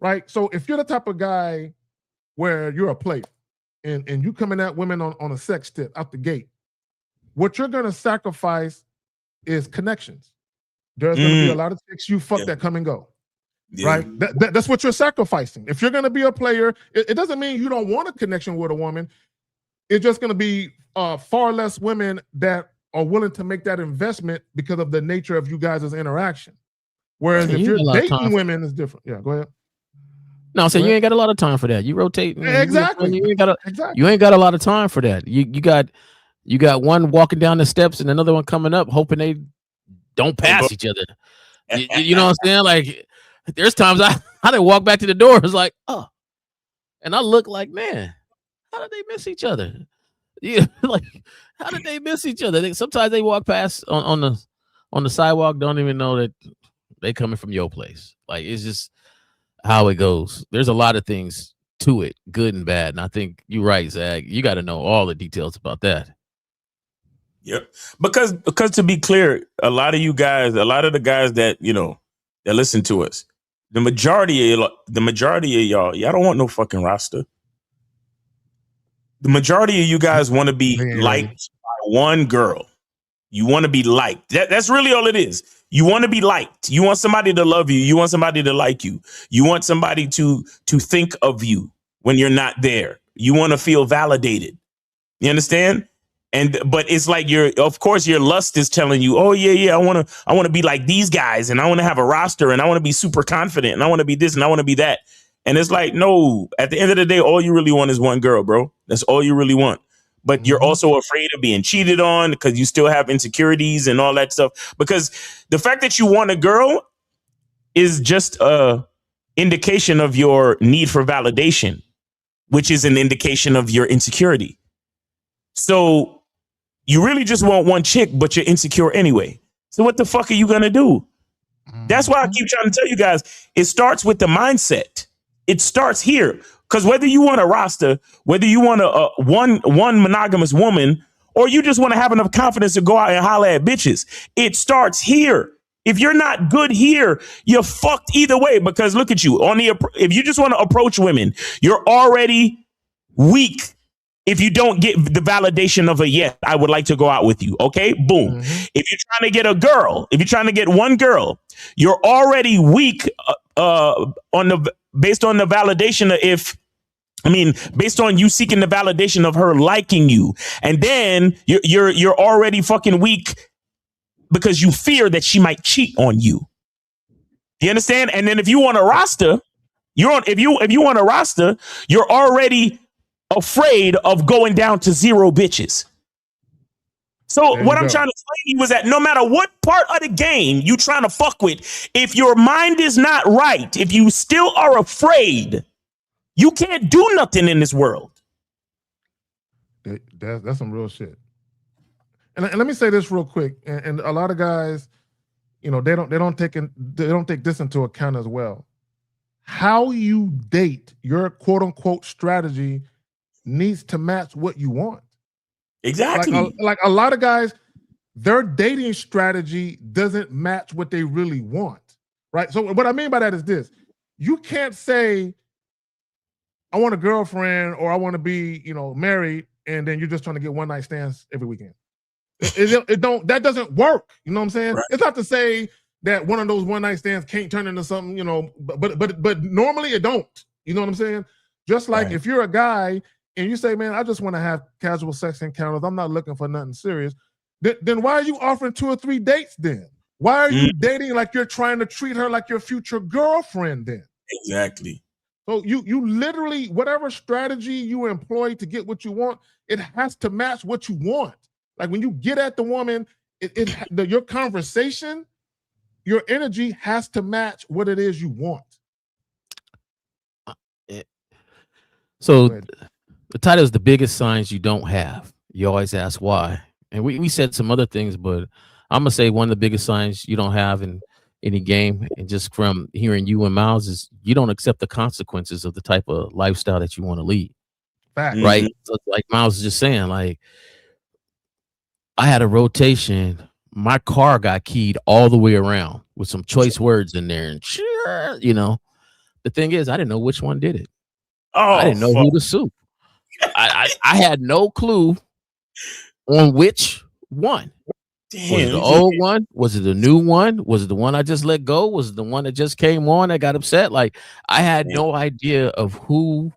right? So if you're the type of guy where you're a player and you coming at women on a sex tip out the gate, what you're going to sacrifice is connections. There's going to be a lot of chicks you fuck that come and go. Yeah. Right? That's what you're sacrificing. If you're going to be a player, it doesn't mean you don't want a connection with a woman. It's just going to be far less women that are willing to make that investment because of the nature of you guys' interaction. Whereas if you're dating women, it's different. Yeah, go ahead. No, so you ain't got a lot of time for that. You rotate. Exactly. You ain't got a lot of time for that. You got one walking down the steps and another one coming up, hoping they don't pass each other. You know what I'm saying? Like, there's times I didn't walk back to the door. It's like, oh, and I look like, man, how did they miss each other? Yeah, like, how did they miss each other? Sometimes they walk past on the sidewalk, don't even know that they coming from your place. Like, it's just how it goes. There's a lot of things to it, good and bad. And I think you're right, Zach. You got to know all the details about that. Yep. Because to be clear, a lot of the guys that, that listen to us, the majority of y'all don't want no fucking roster. The majority of you guys want to be liked by one girl. You want to be liked. That's really all it is. You want to be liked. You want somebody to love you. You want somebody to like you. You want somebody to think of you when you're not there. You want to feel validated. You understand? But it's like of course your lust is telling you, oh yeah, I want to be like these guys, and I want to have a roster, and I want to be super confident, and I want to be this, and I want to be that. And it's like, no, at the end of the day, all you really want is one girl, bro. That's all you really want. But you're also afraid of being cheated on because you still have insecurities and all that stuff. Because the fact that you want a girl is just a indication of your need for validation, which is an indication of your insecurity. So you really just want one chick, but you're insecure anyway. So what the fuck are you going to do? That's why I keep trying to tell you guys, it starts with the mindset. It starts here. Because whether you want a roster, whether you want a one monogamous woman, or you just want to have enough confidence to go out and holler at bitches, it starts here. If you're not good here, you're fucked either way. Because look at you. If you just want to approach women, you're already weak. If you don't get the validation of a yes, I would like to go out with you. Okay, boom. Mm-hmm. If you're trying to get a girl, if you're trying to get one girl, you're already weak based on the validation based on you seeking the validation of her liking you. And then you're already fucking weak because you fear that she might cheat on you. You understand? And then if you want a roster, if you want a roster, you're already afraid of going down to 0 bitches. So what I'm trying to explain to you is that no matter what part of the game you trying to fuck with, if your mind is not right, if you still are afraid, you can't do nothing in this world. That's some real shit. And let me say this real quick. And a lot of guys, you know, they don't take this into account as well. How you date, your quote unquote strategy, needs to match what you want. Exactly. Like a lot of guys, their dating strategy doesn't match what they really want. Right. So what I mean by that is this: you can't say, I want a girlfriend or I want to be, you know, married, and then you're just trying to get one night stands every weekend. That doesn't work. You know what I'm saying? Right. It's not to say that one of those one night stands can't turn into something, you know, but normally it don't. You know what I'm saying? Just like if you're a guy and you say, man, I just want to have casual sex encounters, I'm not looking for nothing serious, then why are you offering 2 or 3 dates then? Why are you dating like you're trying to treat her like your future girlfriend then? Exactly. So you literally, whatever strategy you employ to get what you want, it has to match what you want. Like when you get at the woman, your conversation, your energy has to match what it is you want. So the title is The Biggest Signs You Don't Have. You always ask why. And we said some other things, but I'm going to say one of the biggest signs you don't have in any game, and just from hearing you and Miles, is you don't accept the consequences of the type of lifestyle that you want to lead. Fact. Right? So like Miles was just saying, like, I had a rotation. My car got keyed all the way around with some choice words in there. And, you know, the thing is, I didn't know which one did it. I didn't know who to sue. I had no clue on which one. Damn, was it the old one? Was it the new one? Was it the one I just let go? Was it the one that just came on that got upset? Like, I had no idea of who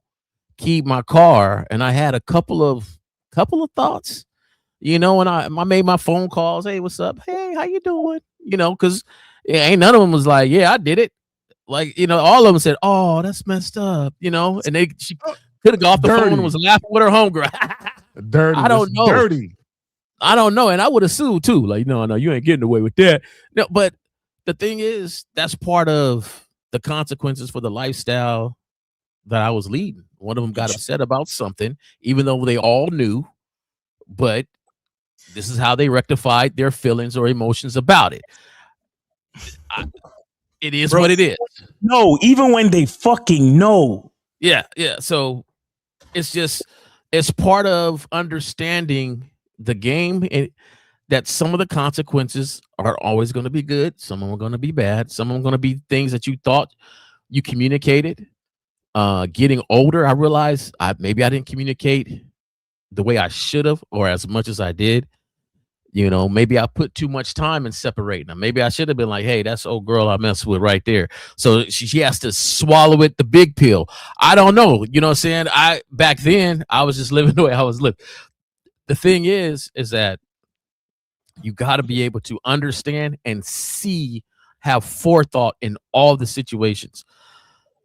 keyed my car, and I had a couple of thoughts, you know. And I made my phone calls. Hey, what's up? Hey, how you doing? You know, because ain't none of them was like, yeah, I did it. Like, you know, all of them said, oh, that's messed up, you know. And she could have got off the phone and was laughing with her homegirl. Dirty. I don't know. Dirty. I don't know. And I would have sued too. Like, no, you ain't getting away with that. No, but the thing is, that's part of the consequences for the lifestyle that I was leading. One of them got upset about something, even though they all knew, but this is how they rectified their feelings or emotions about it. It is what it is. No, even when they fucking know. Yeah. So it's part of understanding the game, that some of the consequences are always going to be good. Some of them are going to be bad. Some of them are going to be things that you thought you communicated. Getting older, I realized maybe I didn't communicate the way I should have, or as much as I did. You know, maybe I put too much time in separating them. Maybe I should have been like, hey, that's old girl I messed with right there. So she has to swallow it, the big pill. I don't know. You know what I'm saying? Back then, I was just living the way I was living. The thing is that you got to be able to understand and have forethought in all the situations.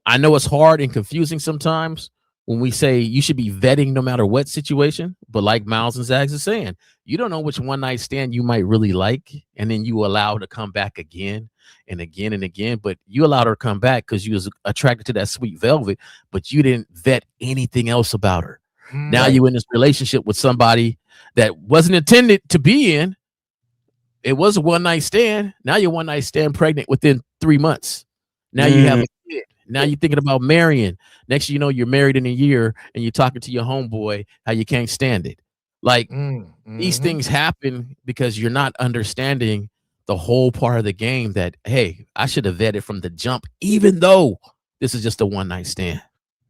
I know it's hard and confusing sometimes when we say you should be vetting no matter what situation, but like Miles and Zags is saying, you don't know which one night stand you might really like, and then you allow her to come back again and again and again. But you allowed her to come back because you was attracted to that sweet velvet, but you didn't vet anything else about her. Now you in this relationship with somebody that wasn't intended to be in. It was a one night stand. Now you're one night stand pregnant within 3 months. Now you have a kid. Now you're thinking about marrying. Next thing you know, you're married in a year and you're talking to your homeboy how you can't stand it. Like these things happen because you're not understanding the whole part of the game that, hey, I should have vetted from the jump, even though this is just a one night stand.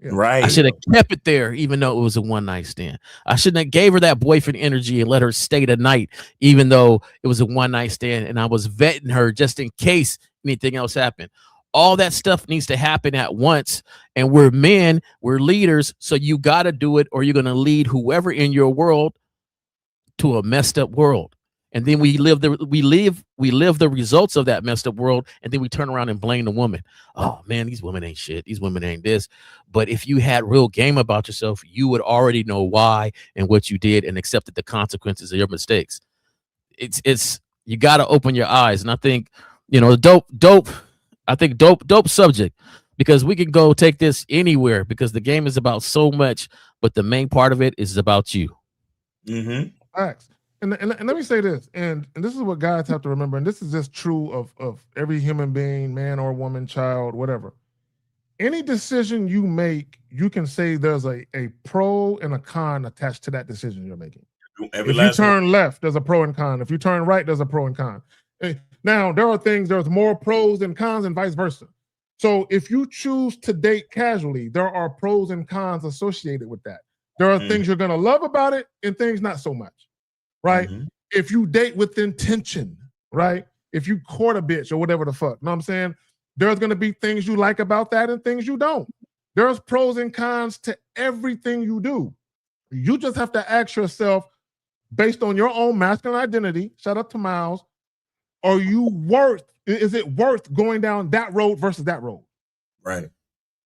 Yeah. Right. I should have kept it there, even though it was a one night stand. I shouldn't have gave her that boyfriend energy and let her stay the night, even though it was a one night stand. And I was vetting her just in case anything else happened. All that stuff needs to happen at once. And we're men, we're leaders. So you got to do it, or you're going to lead whoever in your world to a messed up world. And then we live the results of that messed up world, and then we turn around and blame the woman. Oh man, these women ain't shit. These women ain't this. But if you had real game about yourself, you would already know why and what you did and accepted the consequences of your mistakes. It's you got to open your eyes. And I think, dope subject, because we can go take this anywhere, because the game is about so much, but the main part of it is about you. Facts. And let me say this, and this is what guys have to remember, and this is just true of every human being, man or woman, child, whatever. Any decision you make, you can say there's a pro and a con attached to that decision you're making. If you turn left, there's a pro and con. If you turn right, there's a pro and con. Now, there's more pros than cons and vice versa. So if you choose to date casually, there are pros and cons associated with that. There are things you're going to love about it and things not so much. Right? If you date with intention, right? If you court a bitch or whatever the fuck, you know what I'm saying? There's going to be things you like about that and things you don't. There's pros and cons to everything you do. You just have to ask yourself, based on your own masculine identity, shout out to Miles, is it worth going down that road versus that road? Right.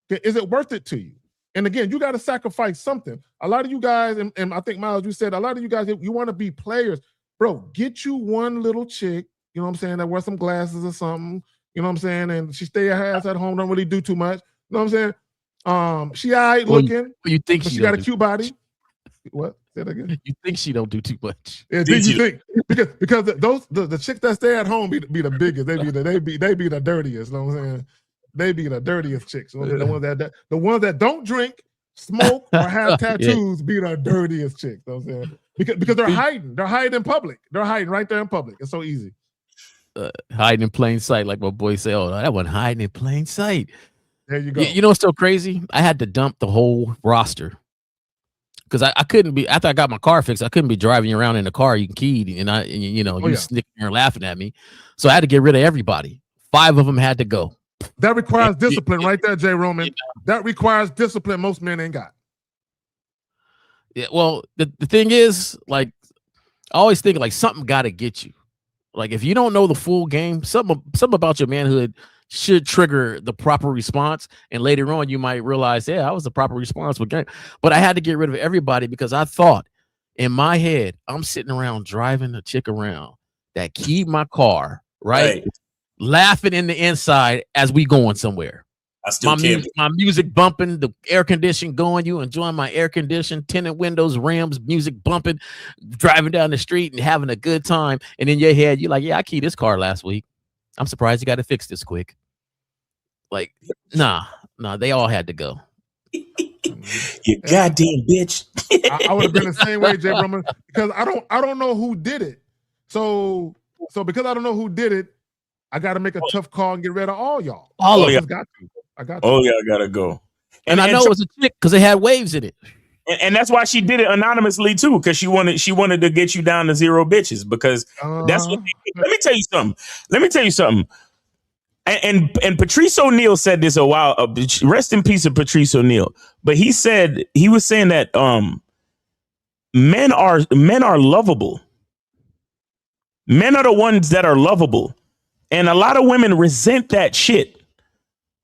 Is it worth it to you? And again, you got to sacrifice something. A lot of you guys, and I think, Miles, you said, a lot of you guys, you want to be players. Bro, get you one little chick, you know what I'm saying, that wears some glasses or something, you know what I'm saying, and she stay her ass at home, don't really do too much, you know what I'm saying? She all right looking, you think but she got a cute body. What? Say that again? You think she don't do too much. Yeah, you think? Because the chicks that stay at home be the biggest. They be the dirtiest, you know what I'm saying? They be the dirtiest chicks. The ones that don't drink, smoke, or have tattoos be the dirtiest chicks. You know what I'm saying? Because they're hiding. They're hiding in public. They're hiding right there in public. It's so easy. Hiding in plain sight, like my boy say. Oh, that one hiding in plain sight. There you go. You know what's so crazy? I had to dump the whole roster because I couldn't be, after I got my car fixed, I couldn't be driving around in the car you keyed and you snicking there laughing at me. So I had to get rid of everybody. 5 of them had to go. That requires discipline right there, Jay Roman. That requires discipline most men ain't got. Yeah, well, the thing is, like, I always think like something got to get you. Like, if you don't know the full game, something about your manhood should trigger the proper response. And later on, you might realize, yeah, that was the proper response. But I had to get rid of everybody because I thought in my head, I'm sitting around driving a chick around that keyed my car, right? Laughing in the inside as we going somewhere. I still my music bumping, the air conditioning going, you enjoying my air conditioning, tinted windows, rims, music bumping, driving down the street and having a good time. And in your head, you're like, yeah, I keyed this car last week. I'm surprised you got to fix this quick. Like, nah, they all had to go. You goddamn bitch. I would have been the same way, Jay Roman, because I don't know who did it. So because I don't know who did it, I got to make a tough call and get rid of all y'all. All of you. them. I got to. Oh, yeah, I got to go. And I know it was a chick because it had waves in it. And that's why she did it anonymously, too, because she wanted to get you down to 0 bitches, because that's what let me tell you something. And Patrice O'Neal said this a while. Rest in peace of Patrice O'Neal. But he was saying that men are lovable. Men are the ones that are lovable. And a lot of women resent that shit.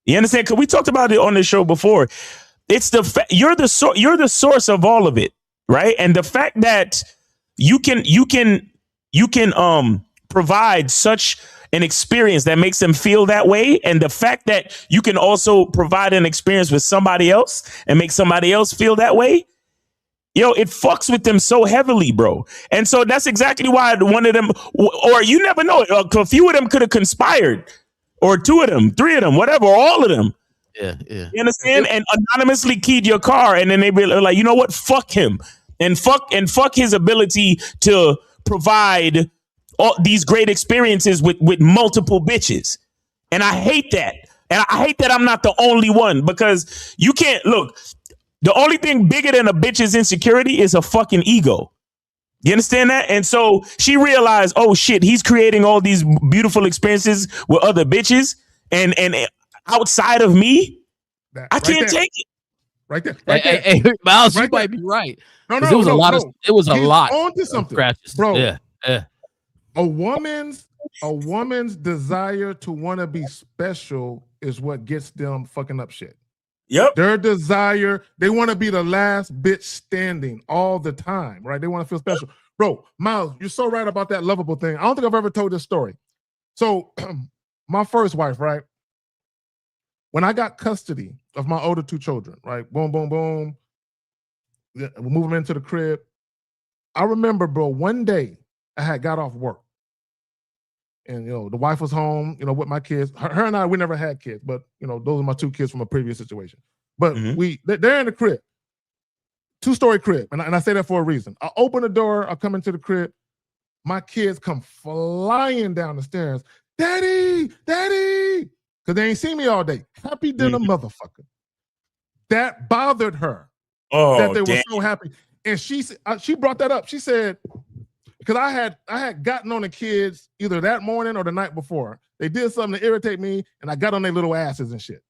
You understand? Because we talked about it on the show before. It's you're the source of all of it, right? And the fact that you can provide such an experience that makes them feel that way, and the fact that you can also provide an experience with somebody else and make somebody else feel that way, it fucks with them so heavily, bro. And so that's exactly why one of them, or you never know, a few of them could have conspired, or 2 of them, 3 of them, whatever, all of them. Yeah. You understand? And anonymously keyed your car, and then they be like, you know what? Fuck him, and fuck his ability to provide all these great experiences with multiple bitches. And I hate that. And I hate that I'm not the only one, because you can't look. The only thing bigger than a bitch's insecurity is a fucking ego. You understand that? And so she realized, oh shit, he's creating all these beautiful experiences with other bitches, and outside of me, I can't take it. Right there. Hey, Miles, you might be right. No. It was a lot. It was a lot. On to something, scratches, bro. Yeah. A woman's desire to want to be special is what gets them fucking up shit. Yep. Their desire, they want to be the last bitch standing all the time, right? They want to feel special. Bro, Miles, you're so right about that lovable thing. I don't think I've ever told this story. So, my first wife, right? When I got custody of my older two children, right? Boom, boom, boom. We move them into the crib. I remember, bro, one day I had got off work. And, the wife was home, with my kids. Her and I, we never had kids, but, those are my two kids from a previous situation. But they're in the crib, 2-story crib. And I say that for a reason. I open the door, I come into the crib. My kids come flying down the stairs. Daddy, Daddy. Because they ain't seen me all day. Happy dinner, motherfucker. That bothered her. That they were so happy. And she brought that up. She said, because I had gotten on the kids either that morning or the night before. They did something to irritate me, and I got on their little asses and shit.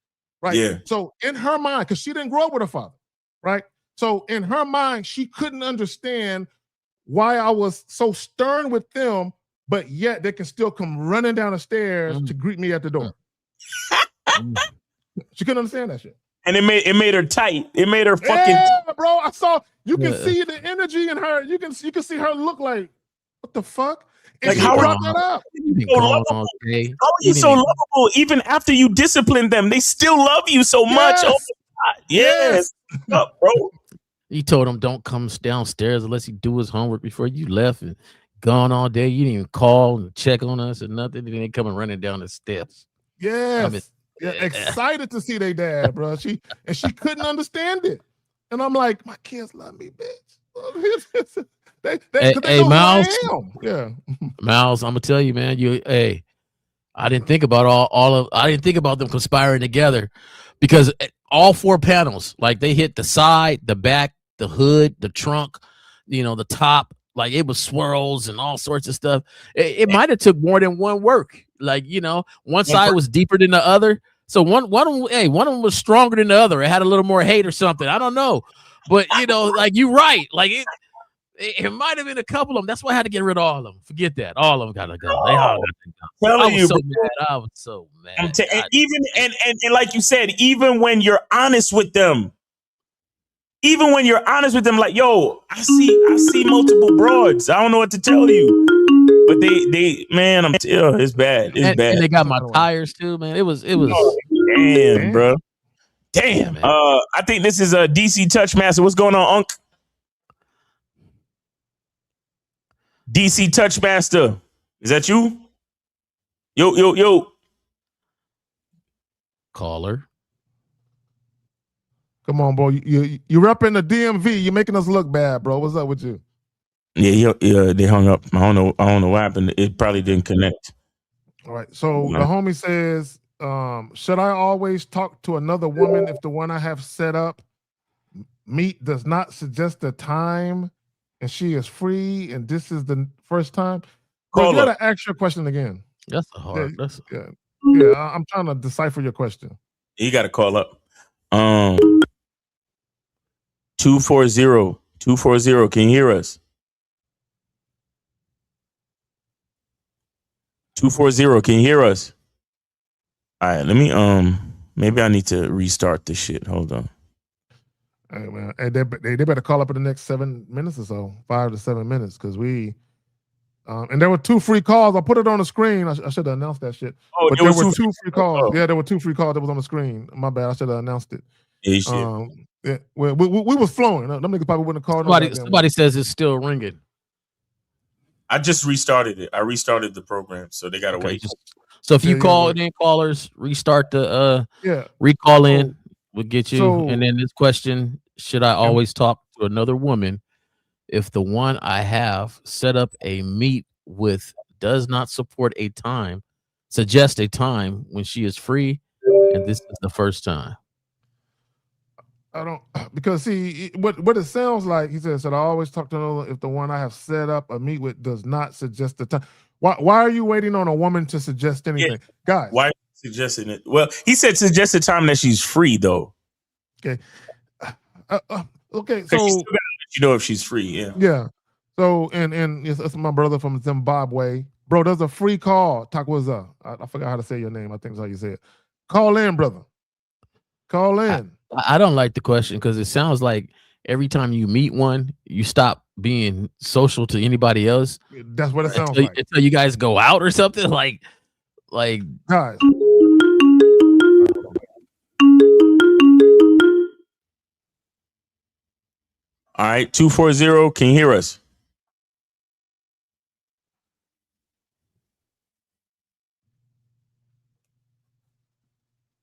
Right? Yeah. So in her mind, because she didn't grow up with a father, right? So in her mind, she couldn't understand why I was so stern with them, but yet they can still come running down the stairs to greet me at the door. She couldn't understand that shit. And it made her tight. It made her fucking. Yeah, bro. I saw. You can see the energy in her. You can see her look like, what the fuck? And Like, she brought that up. How are you so lovable? Even after you discipline them, they still love you so much. Oh my God. Yes. Up, bro. You told him don't come downstairs unless he do his homework before you left and gone all day. You didn't even call and check on us or nothing. And then coming running down the steps. Yes. Excited to see their dad, bro. She couldn't understand it. And I'm like, my kids love me, bitch. Hey, Miles. Yeah. Miles, I'm gonna tell you, man. I didn't think about I didn't think about them conspiring together, because all 4 panels, like they hit the side, the back, the hood, the trunk, the top, like it was swirls and all sorts of stuff. It might have took more than one work. Like, one side was deeper than the other. So one of them was stronger than the other. It had a little more hate or something. I don't know. But like you're right. Like it might have been a couple of them. That's why I had to get rid of all of them. Forget that. All of them gotta go. They all gotta go. I was so mad. And even and like you said, even when you're honest with them, like, yo, I see multiple broads. I don't know what to tell you. But they man, it's bad. It's bad. And they got my tires too, man. It was damn, bro. Damn, man. I think this is a DC Touchmaster. What's going on, Unc? DC Touchmaster. Is that you? Yo. Caller. Come on, bro. You're repping the DMV. You're making us look bad, bro. What's up with you? Yeah, they hung up. I don't know what happened. It probably didn't connect. All right. So the homie says, should I always talk to another woman if the one I have set up meet does not suggest the time and she is free and this is the first time? Bro, you gotta ask your question again. That's a hard. Yeah, I'm trying to decipher your question. You gotta call up. 240. Can you hear us? 240. Can you hear us? All right, let me maybe I need to restart this shit. Hold on. Hey, man, they better call up in the next 7 minutes or so, 5 to 7 minutes, because we and there were 2 free calls. I put it on the screen. I should have announced that shit. Oh, but there were 2 free calls. Oh. Yeah, there were 2 free calls that was on the screen. My bad. I should have announced it. Yeah, we was flowing. Them niggas probably wouldn't have called. Somebody says it's still ringing. I just restarted it. I restarted the program, so they gotta wait. So if you call in, callers, restart the recall in. We'll get you. And then this question: should I always talk to another woman if the one I have set up a meet with does not suggest a time when she is free, and this is the first time? I don't, because see what it sounds like. He says, "Should I always talk to another if the one I have set up a meet with does not suggest the time?" Why are you waiting on a woman to suggest anything, guys? Why are you suggesting it? Well, he said suggest the time that she's free, though. Okay. Okay. So she's still gotta let you know if she's free. Yeah. Yeah. So, and it's my brother from Zimbabwe. Bro, there's a free call. Takwaza. I forgot how to say your name. I think that's how you say it. Call in, brother. Call in. I don't like the question because it sounds like every time you meet one, you stop being social to anybody else. That's what it sounds like. Until you guys go out or something. Like guys. All right, 240. Can you hear us?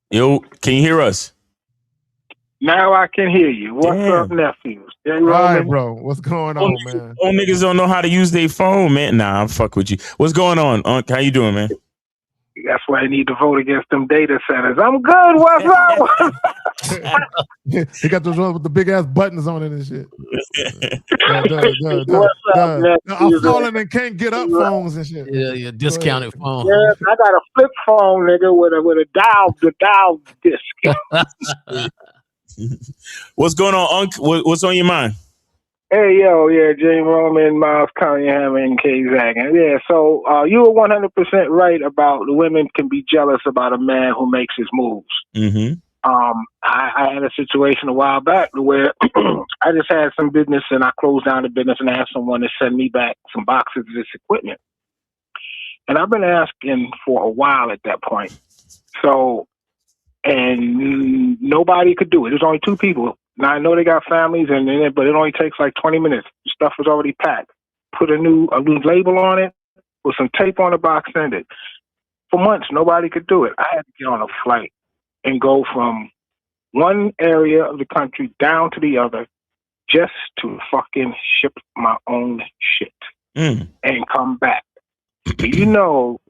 Yo, can you hear us? Now I can hear you. What's up, nephews? Right, bro. What's going on, man? Old niggas don't know how to use their phone, man. Nah, I'm fuck with you. What's going on, Unc? How you doing, man? That's why I need to vote against them data centers. I'm good. What's up? He got those ones with the big ass buttons on it and shit. I'm falling and can't get up phones and shit. Yeah, discounted phone. Yeah, I got a flip phone, nigga, with a dial disc. What's going on, Unc? What's on your mind? Hey, yo, yeah, Jay Roman, Miles Cunningham, and Kay Zagan. Yeah, so you were 100% right about the women can be jealous about a man who makes his moves. Mm-hmm. I had a situation a while back where I just had some business and I closed down the business and asked someone to send me back some boxes of this equipment. And I've been asking for a while at that point. So, and nobody could do it. There's only two people. Now, I know they got families, but it only takes like 20 minutes. The stuff was already packed. Put a new label on it with some tape on the box, send it. For months, nobody could do it. I had to get on a flight and go from one area of the country down to the other just to fucking ship my own shit and come back. You know,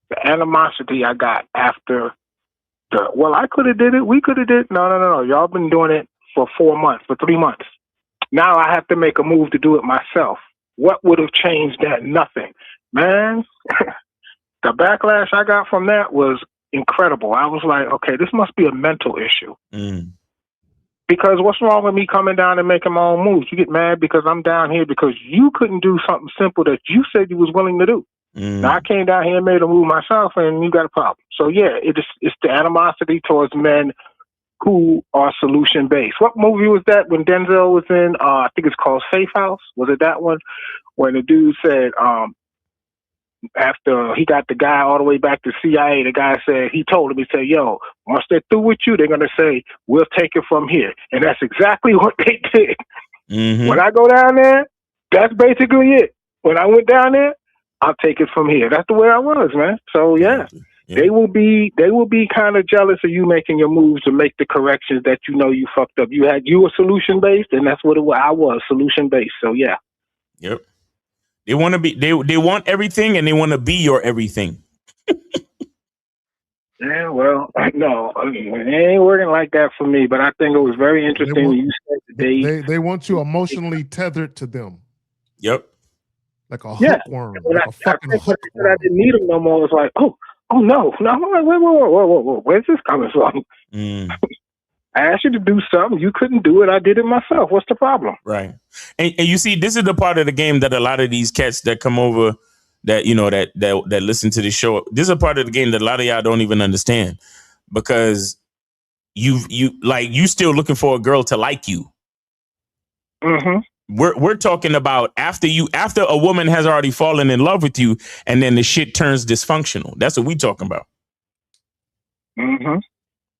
the animosity I got after I could have did it. We could have did it. No. Y'all been doing it for 3 months. Now I have to make a move to do it myself. What would have changed that? Nothing. Man, the backlash I got from that was incredible. I was like, okay, this must be a mental issue. Because what's wrong with me coming down and making my own moves? You get mad because I'm down here because you couldn't do something simple that you said you was willing to do. Now I came down here and made a move myself, and you got a problem. So yeah, it's the animosity towards men who are solution based. What movie was that when Denzel was in? I think it's called Safe House. Was it that one? When the dude said, after he got the guy all the way back to CIA, the guy said, he told him, he said, yo, once they're through with you, they're going to say, we'll take it from here. And that's exactly what they did. When I go down there, that's basically it. When I went down there, I'll take it from here. That's the way I was, man. So yeah. They will be kind of jealous of you making your moves to make the corrections that you know you fucked up. You were solution based, and that's what I was, solution based. So yeah. Yep. They want to be. They want everything, and they want to be your everything. Yeah, well, no, it ain't working like that for me. But I think it was very interesting when you said that they want you emotionally tethered to them. Yep. Like a hookworm. Like a fucking hookworm. I didn't need them no more. It's like, oh no. I'm like, whoa, where's this coming from? I asked you to do something. You couldn't do it. I did it myself. What's the problem? Right. And you see, this is the part of the game that a lot of these cats that come over, that, you know, that listen to the show, this is a part of the game that a lot of y'all don't even understand, because you still looking for a girl to like you. We're talking about after a woman has already fallen in love with you, and then the shit turns dysfunctional. That's what we talking about.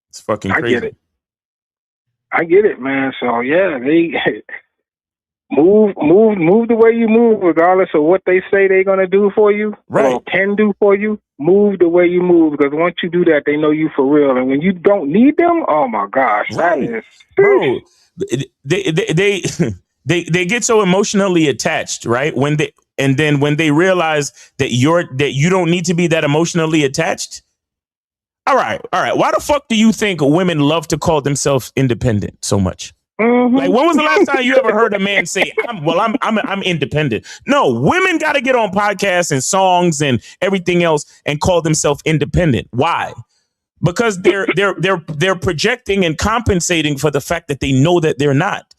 It's fucking crazy. I get it, man. So yeah, they move the way you move, regardless of what they say they're gonna do for you, or can do for you. Move the way you move, because once you do that, they know you for real. And when you don't need them, oh my gosh, that is, bro. They get so emotionally attached, right? When they realize that you don't need to be that emotionally attached. All right. Why the fuck do you think women love to call themselves independent so much? Like, when was the last time you ever heard a man say, I'm independent? No, women got to get on podcasts and songs and everything else and call themselves independent. Why? Because they're projecting and compensating for the fact that they know that they're not.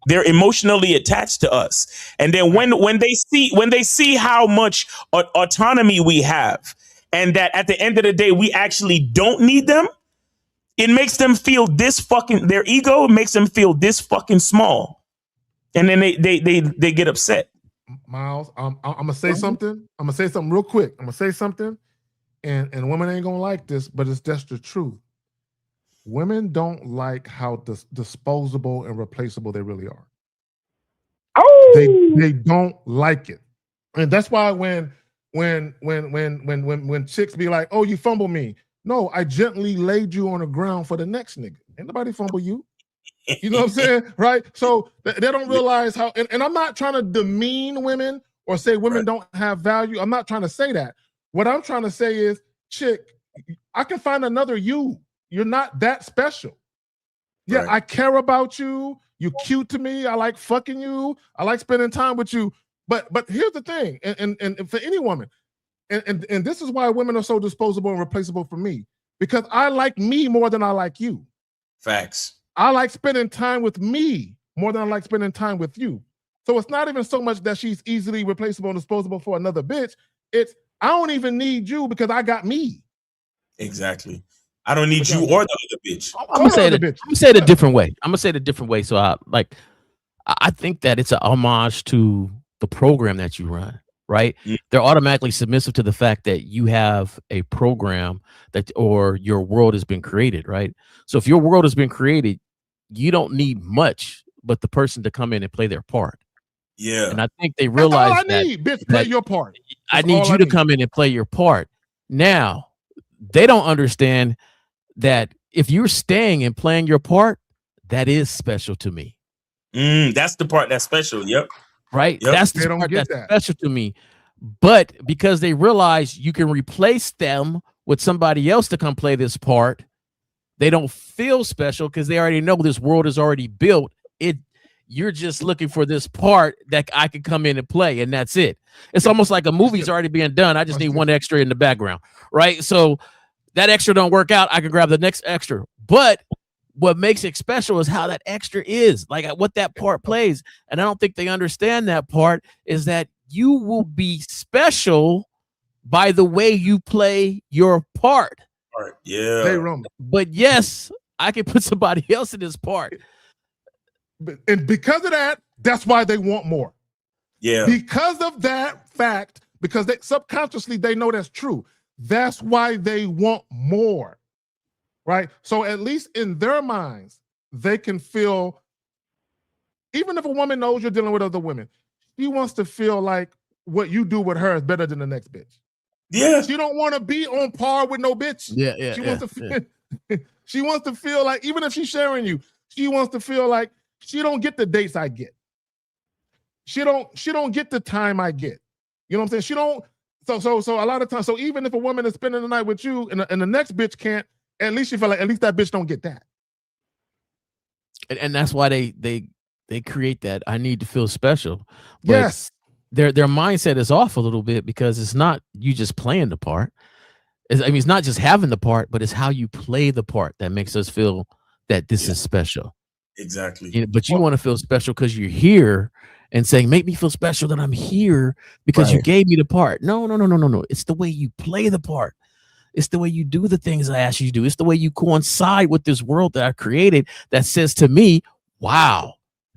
They're emotionally attached to us. And then when they see how much autonomy we have, and that at the end of the day we actually don't need them, it makes them feel their ego makes them feel this fucking small. And then they get upset. Miles, I'm gonna say something. I'm gonna say something real quick. I'm gonna say something, and women ain't gonna like this, but it's just the truth. Women don't like how disposable and replaceable they really are. Oh, they don't like it, and that's why when chicks be like, "Oh, you fumble me," no, I gently laid you on the ground for the next nigga. Ain't nobody fumble you. You know what I'm saying, right? So they don't realize how. And I'm not trying to demean women or say women don't have value. I'm not trying to say that. What I'm trying to say is, chick, I can find another you. You're not that special. Yeah, I care about you. You're cute to me. I like fucking you. I like spending time with you. But here's the thing, and for any woman, and this is why women are so disposable and replaceable for me, because I like me more than I like you. Facts. I like spending time with me more than I like spending time with you. So it's not even so much that she's easily replaceable and disposable for another bitch. It's I don't even need you because I got me. Exactly. I don't need you or the other bitch. I'm gonna say it a different way. I'm gonna say it a different way. So I think that it's an homage to the program that you run, right? They're automatically submissive to the fact that you have a program or your world has been created, right? So if your world has been created, you don't need much but the person to come in and play their part. Yeah. And I think they realize That's all I need, bitch, play your part. I need you to come in and play your part. Now, they don't understand that if you're staying and playing your part, that is special to me. That's the part that's special. Yep. Right. Yep. That's the part that's special to me. But because they realize you can replace them with somebody else to come play this part, they don't feel special because they already know this world is already built. You're just looking for this part that I can come in and play, and that's it. It's almost like a movie's already being done. I just need one extra in the background, right? So that extra don't work out, I can grab the next extra. But what makes it special is how that extra is, like what that part plays. And I don't think they understand that part is that you will be special by the way you play your part. Yeah. Hey, Roman. But yes, I can put somebody else in this part. And because of that, that's why they want more. Yeah. Because of that fact, because they subconsciously they know that's true. That's why they want more. Right? So at least in their minds, they can feel, even if a woman knows you're dealing with other women, she wants to feel like what you do with her is better than the next bitch. Yeah. She don't want to be on par with no bitch. Yeah. She wants to feel, she wants to feel like, even if she's sharing you, she wants to feel like she don't get the dates I get. She don't get the time I get. You know what I'm saying? She don't. So a lot of times, so even if a woman is spending the night with you and the next bitch can't, at least you feel like at least that bitch don't get that. And that's why they create that I need to feel special. But yes. Their mindset is off a little bit because it's not you just playing the part. It's not just having the part, but it's how you play the part that makes us feel that this is special. Exactly. But you want to feel special because you're here and saying, make me feel special that I'm here because you gave me the part. No. It's the way you play the part. It's the way you do the things I ask you to do. It's the way you coincide with this world that I created that says to me, wow,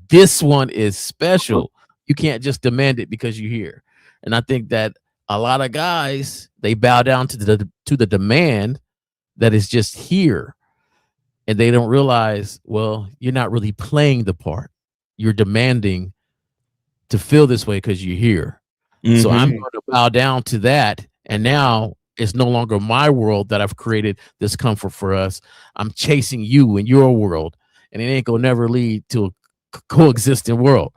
this one is special. You can't just demand it because you're here. And I think that a lot of guys, they bow down to the demand that is just here. And they don't realize, well, you're not really playing the part. You're demanding to feel this way because you're here. Mm-hmm. So I'm going to bow down to that. And now it's no longer my world that I've created this comfort for us. I'm chasing you in your world. And it ain't going to never lead to a coexisting world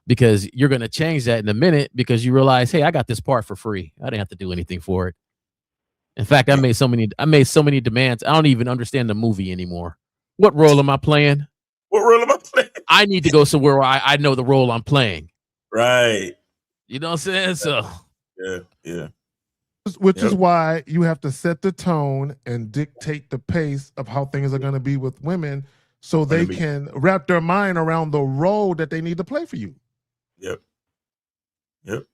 because you're going to change that in a minute because you realize, hey, I got this part for free. I didn't have to do anything for it. In fact, I made so many demands. I don't even understand the movie anymore. What role am I playing? I need to go somewhere where I know the role I'm playing. Right. You know what I'm saying? So yeah. Which is why you have to set the tone and dictate the pace of how things are going to be with women so they can wrap their mind around the role that they need to play for you. Yep.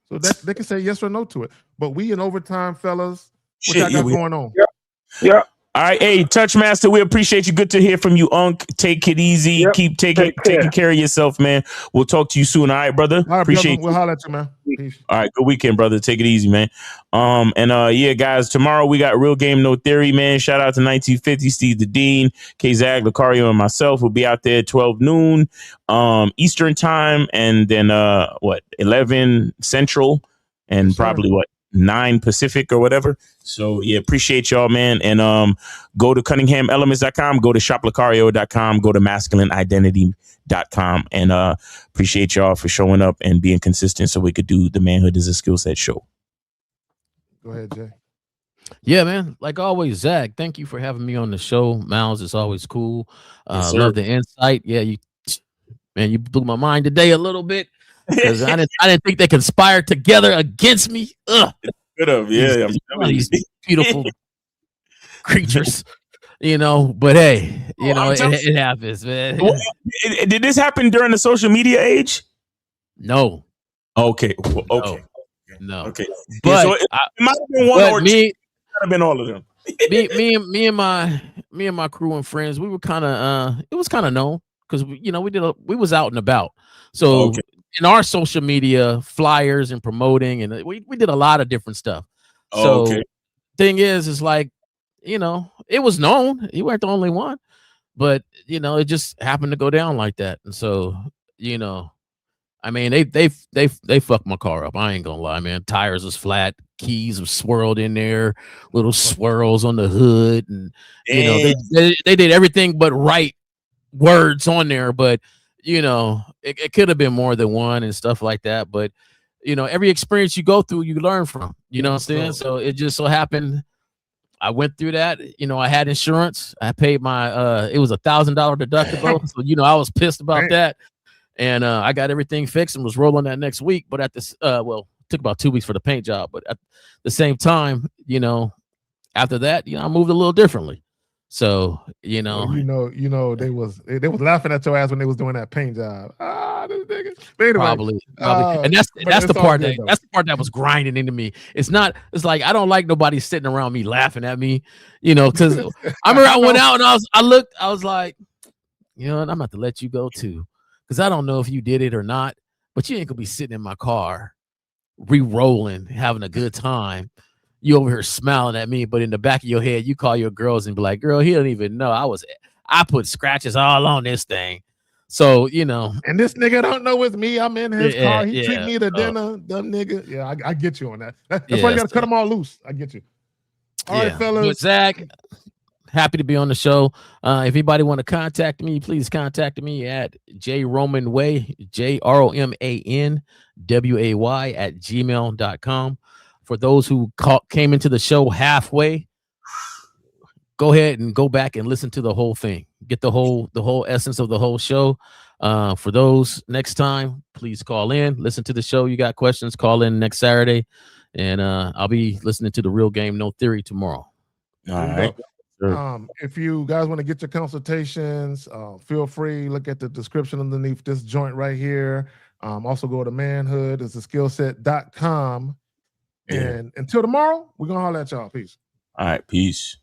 So that they can say yes or no to it. But we in overtime, fellas, what Shit, y'all got we- going on? Yeah. All right, hey, Touchmaster, we appreciate you. Good to hear from you, Unc. Take it easy. Yep. Keep Take care. taking care of yourself, man. We'll talk to you soon. All right, brother. All right, Appreciate brother. We'll holler at you, man. Peace. All right, good weekend, brother. Take it easy, man. Yeah, guys, tomorrow we got Real Game No Theory, man. Shout out to 1950, Steve the Dean, K-Zag, Lucario, and myself. We'll be out there at 12 noon Eastern time, and then 11 Central, and Yes, sir. probably 9 Pacific or whatever. So yeah, appreciate y'all, man. And go to CunninghamElements.com, go to shoplucario.com, go to masculineidentity.com, and appreciate y'all for showing up and being consistent so we could do the Manhood is a Skill Set show. Go ahead, Jay. Yeah, man. Like always, Zach, thank you for having me on the show. Miles, it's always cool. Yes, sir. Love the insight. Yeah, you blew my mind today a little bit because I didn't think they conspired together against me. Ugh. Good of, yeah. These beautiful creatures, But hey, it happens, man. Did this happen during the social media age? No. Okay. Okay. No. Okay. But so it might have been one or two. It might have been all of them. me and my crew and friends, we were kind of it was kind of known because we was out and about. So in our social media flyers and promoting, and we did a lot of different stuff. So thing is like, it was known. You weren't the only one, but it just happened to go down like that. And so, I mean, they fucked my car up. I ain't gonna lie, man. Tires was flat, keys were swirled in there, little swirls on the hood, and they did everything but write words on there. But it could have been more than one and stuff like that. But every experience you go through, you learn from. You know what I'm saying? So it just so happened I went through that. I had insurance. I paid my it was $1,000 deductible. So I was pissed about that. And I got everything fixed and was rolling that next week. But at this it took about 2 weeks for the paint job. But at the same time, after that, I moved a little differently. So they was laughing at your ass when they was doing that paint job. This nigga. But anyway, probably. And that's the part that was grinding into me. It's like I don't like nobody sitting around me laughing at me, because I remember I went out and I was like, I'm about to let you go too, because I don't know if you did it or not, but you ain't gonna be sitting in my car, re-rolling, having a good time. You over here smiling at me, but in the back of your head, you call your girls and be like, "Girl, he don't even know I put scratches all on this thing." So and this nigga don't know it's me. I'm in his car. He treat me to dinner. Dumb nigga. Yeah, I get you on that. That's why you gotta cut them all loose. I get you. All right, fellas. But Zach, happy to be on the show. If anybody want to contact me, please contact me at jromanway, JROMANWAY@gmail.com. For those who came into the show halfway, go ahead and go back and listen to the whole thing. Get the whole essence of the whole show. For those next time, please call in, listen to the show. You got questions, call in next Saturday, and I'll be listening to the Real Game No Theory tomorrow. All right. If you guys want to get your consultations, feel free, look at the description underneath this joint right here. Also go to manhoodisskillset.com. And until tomorrow, we're gonna holler at y'all. Peace. All right, peace.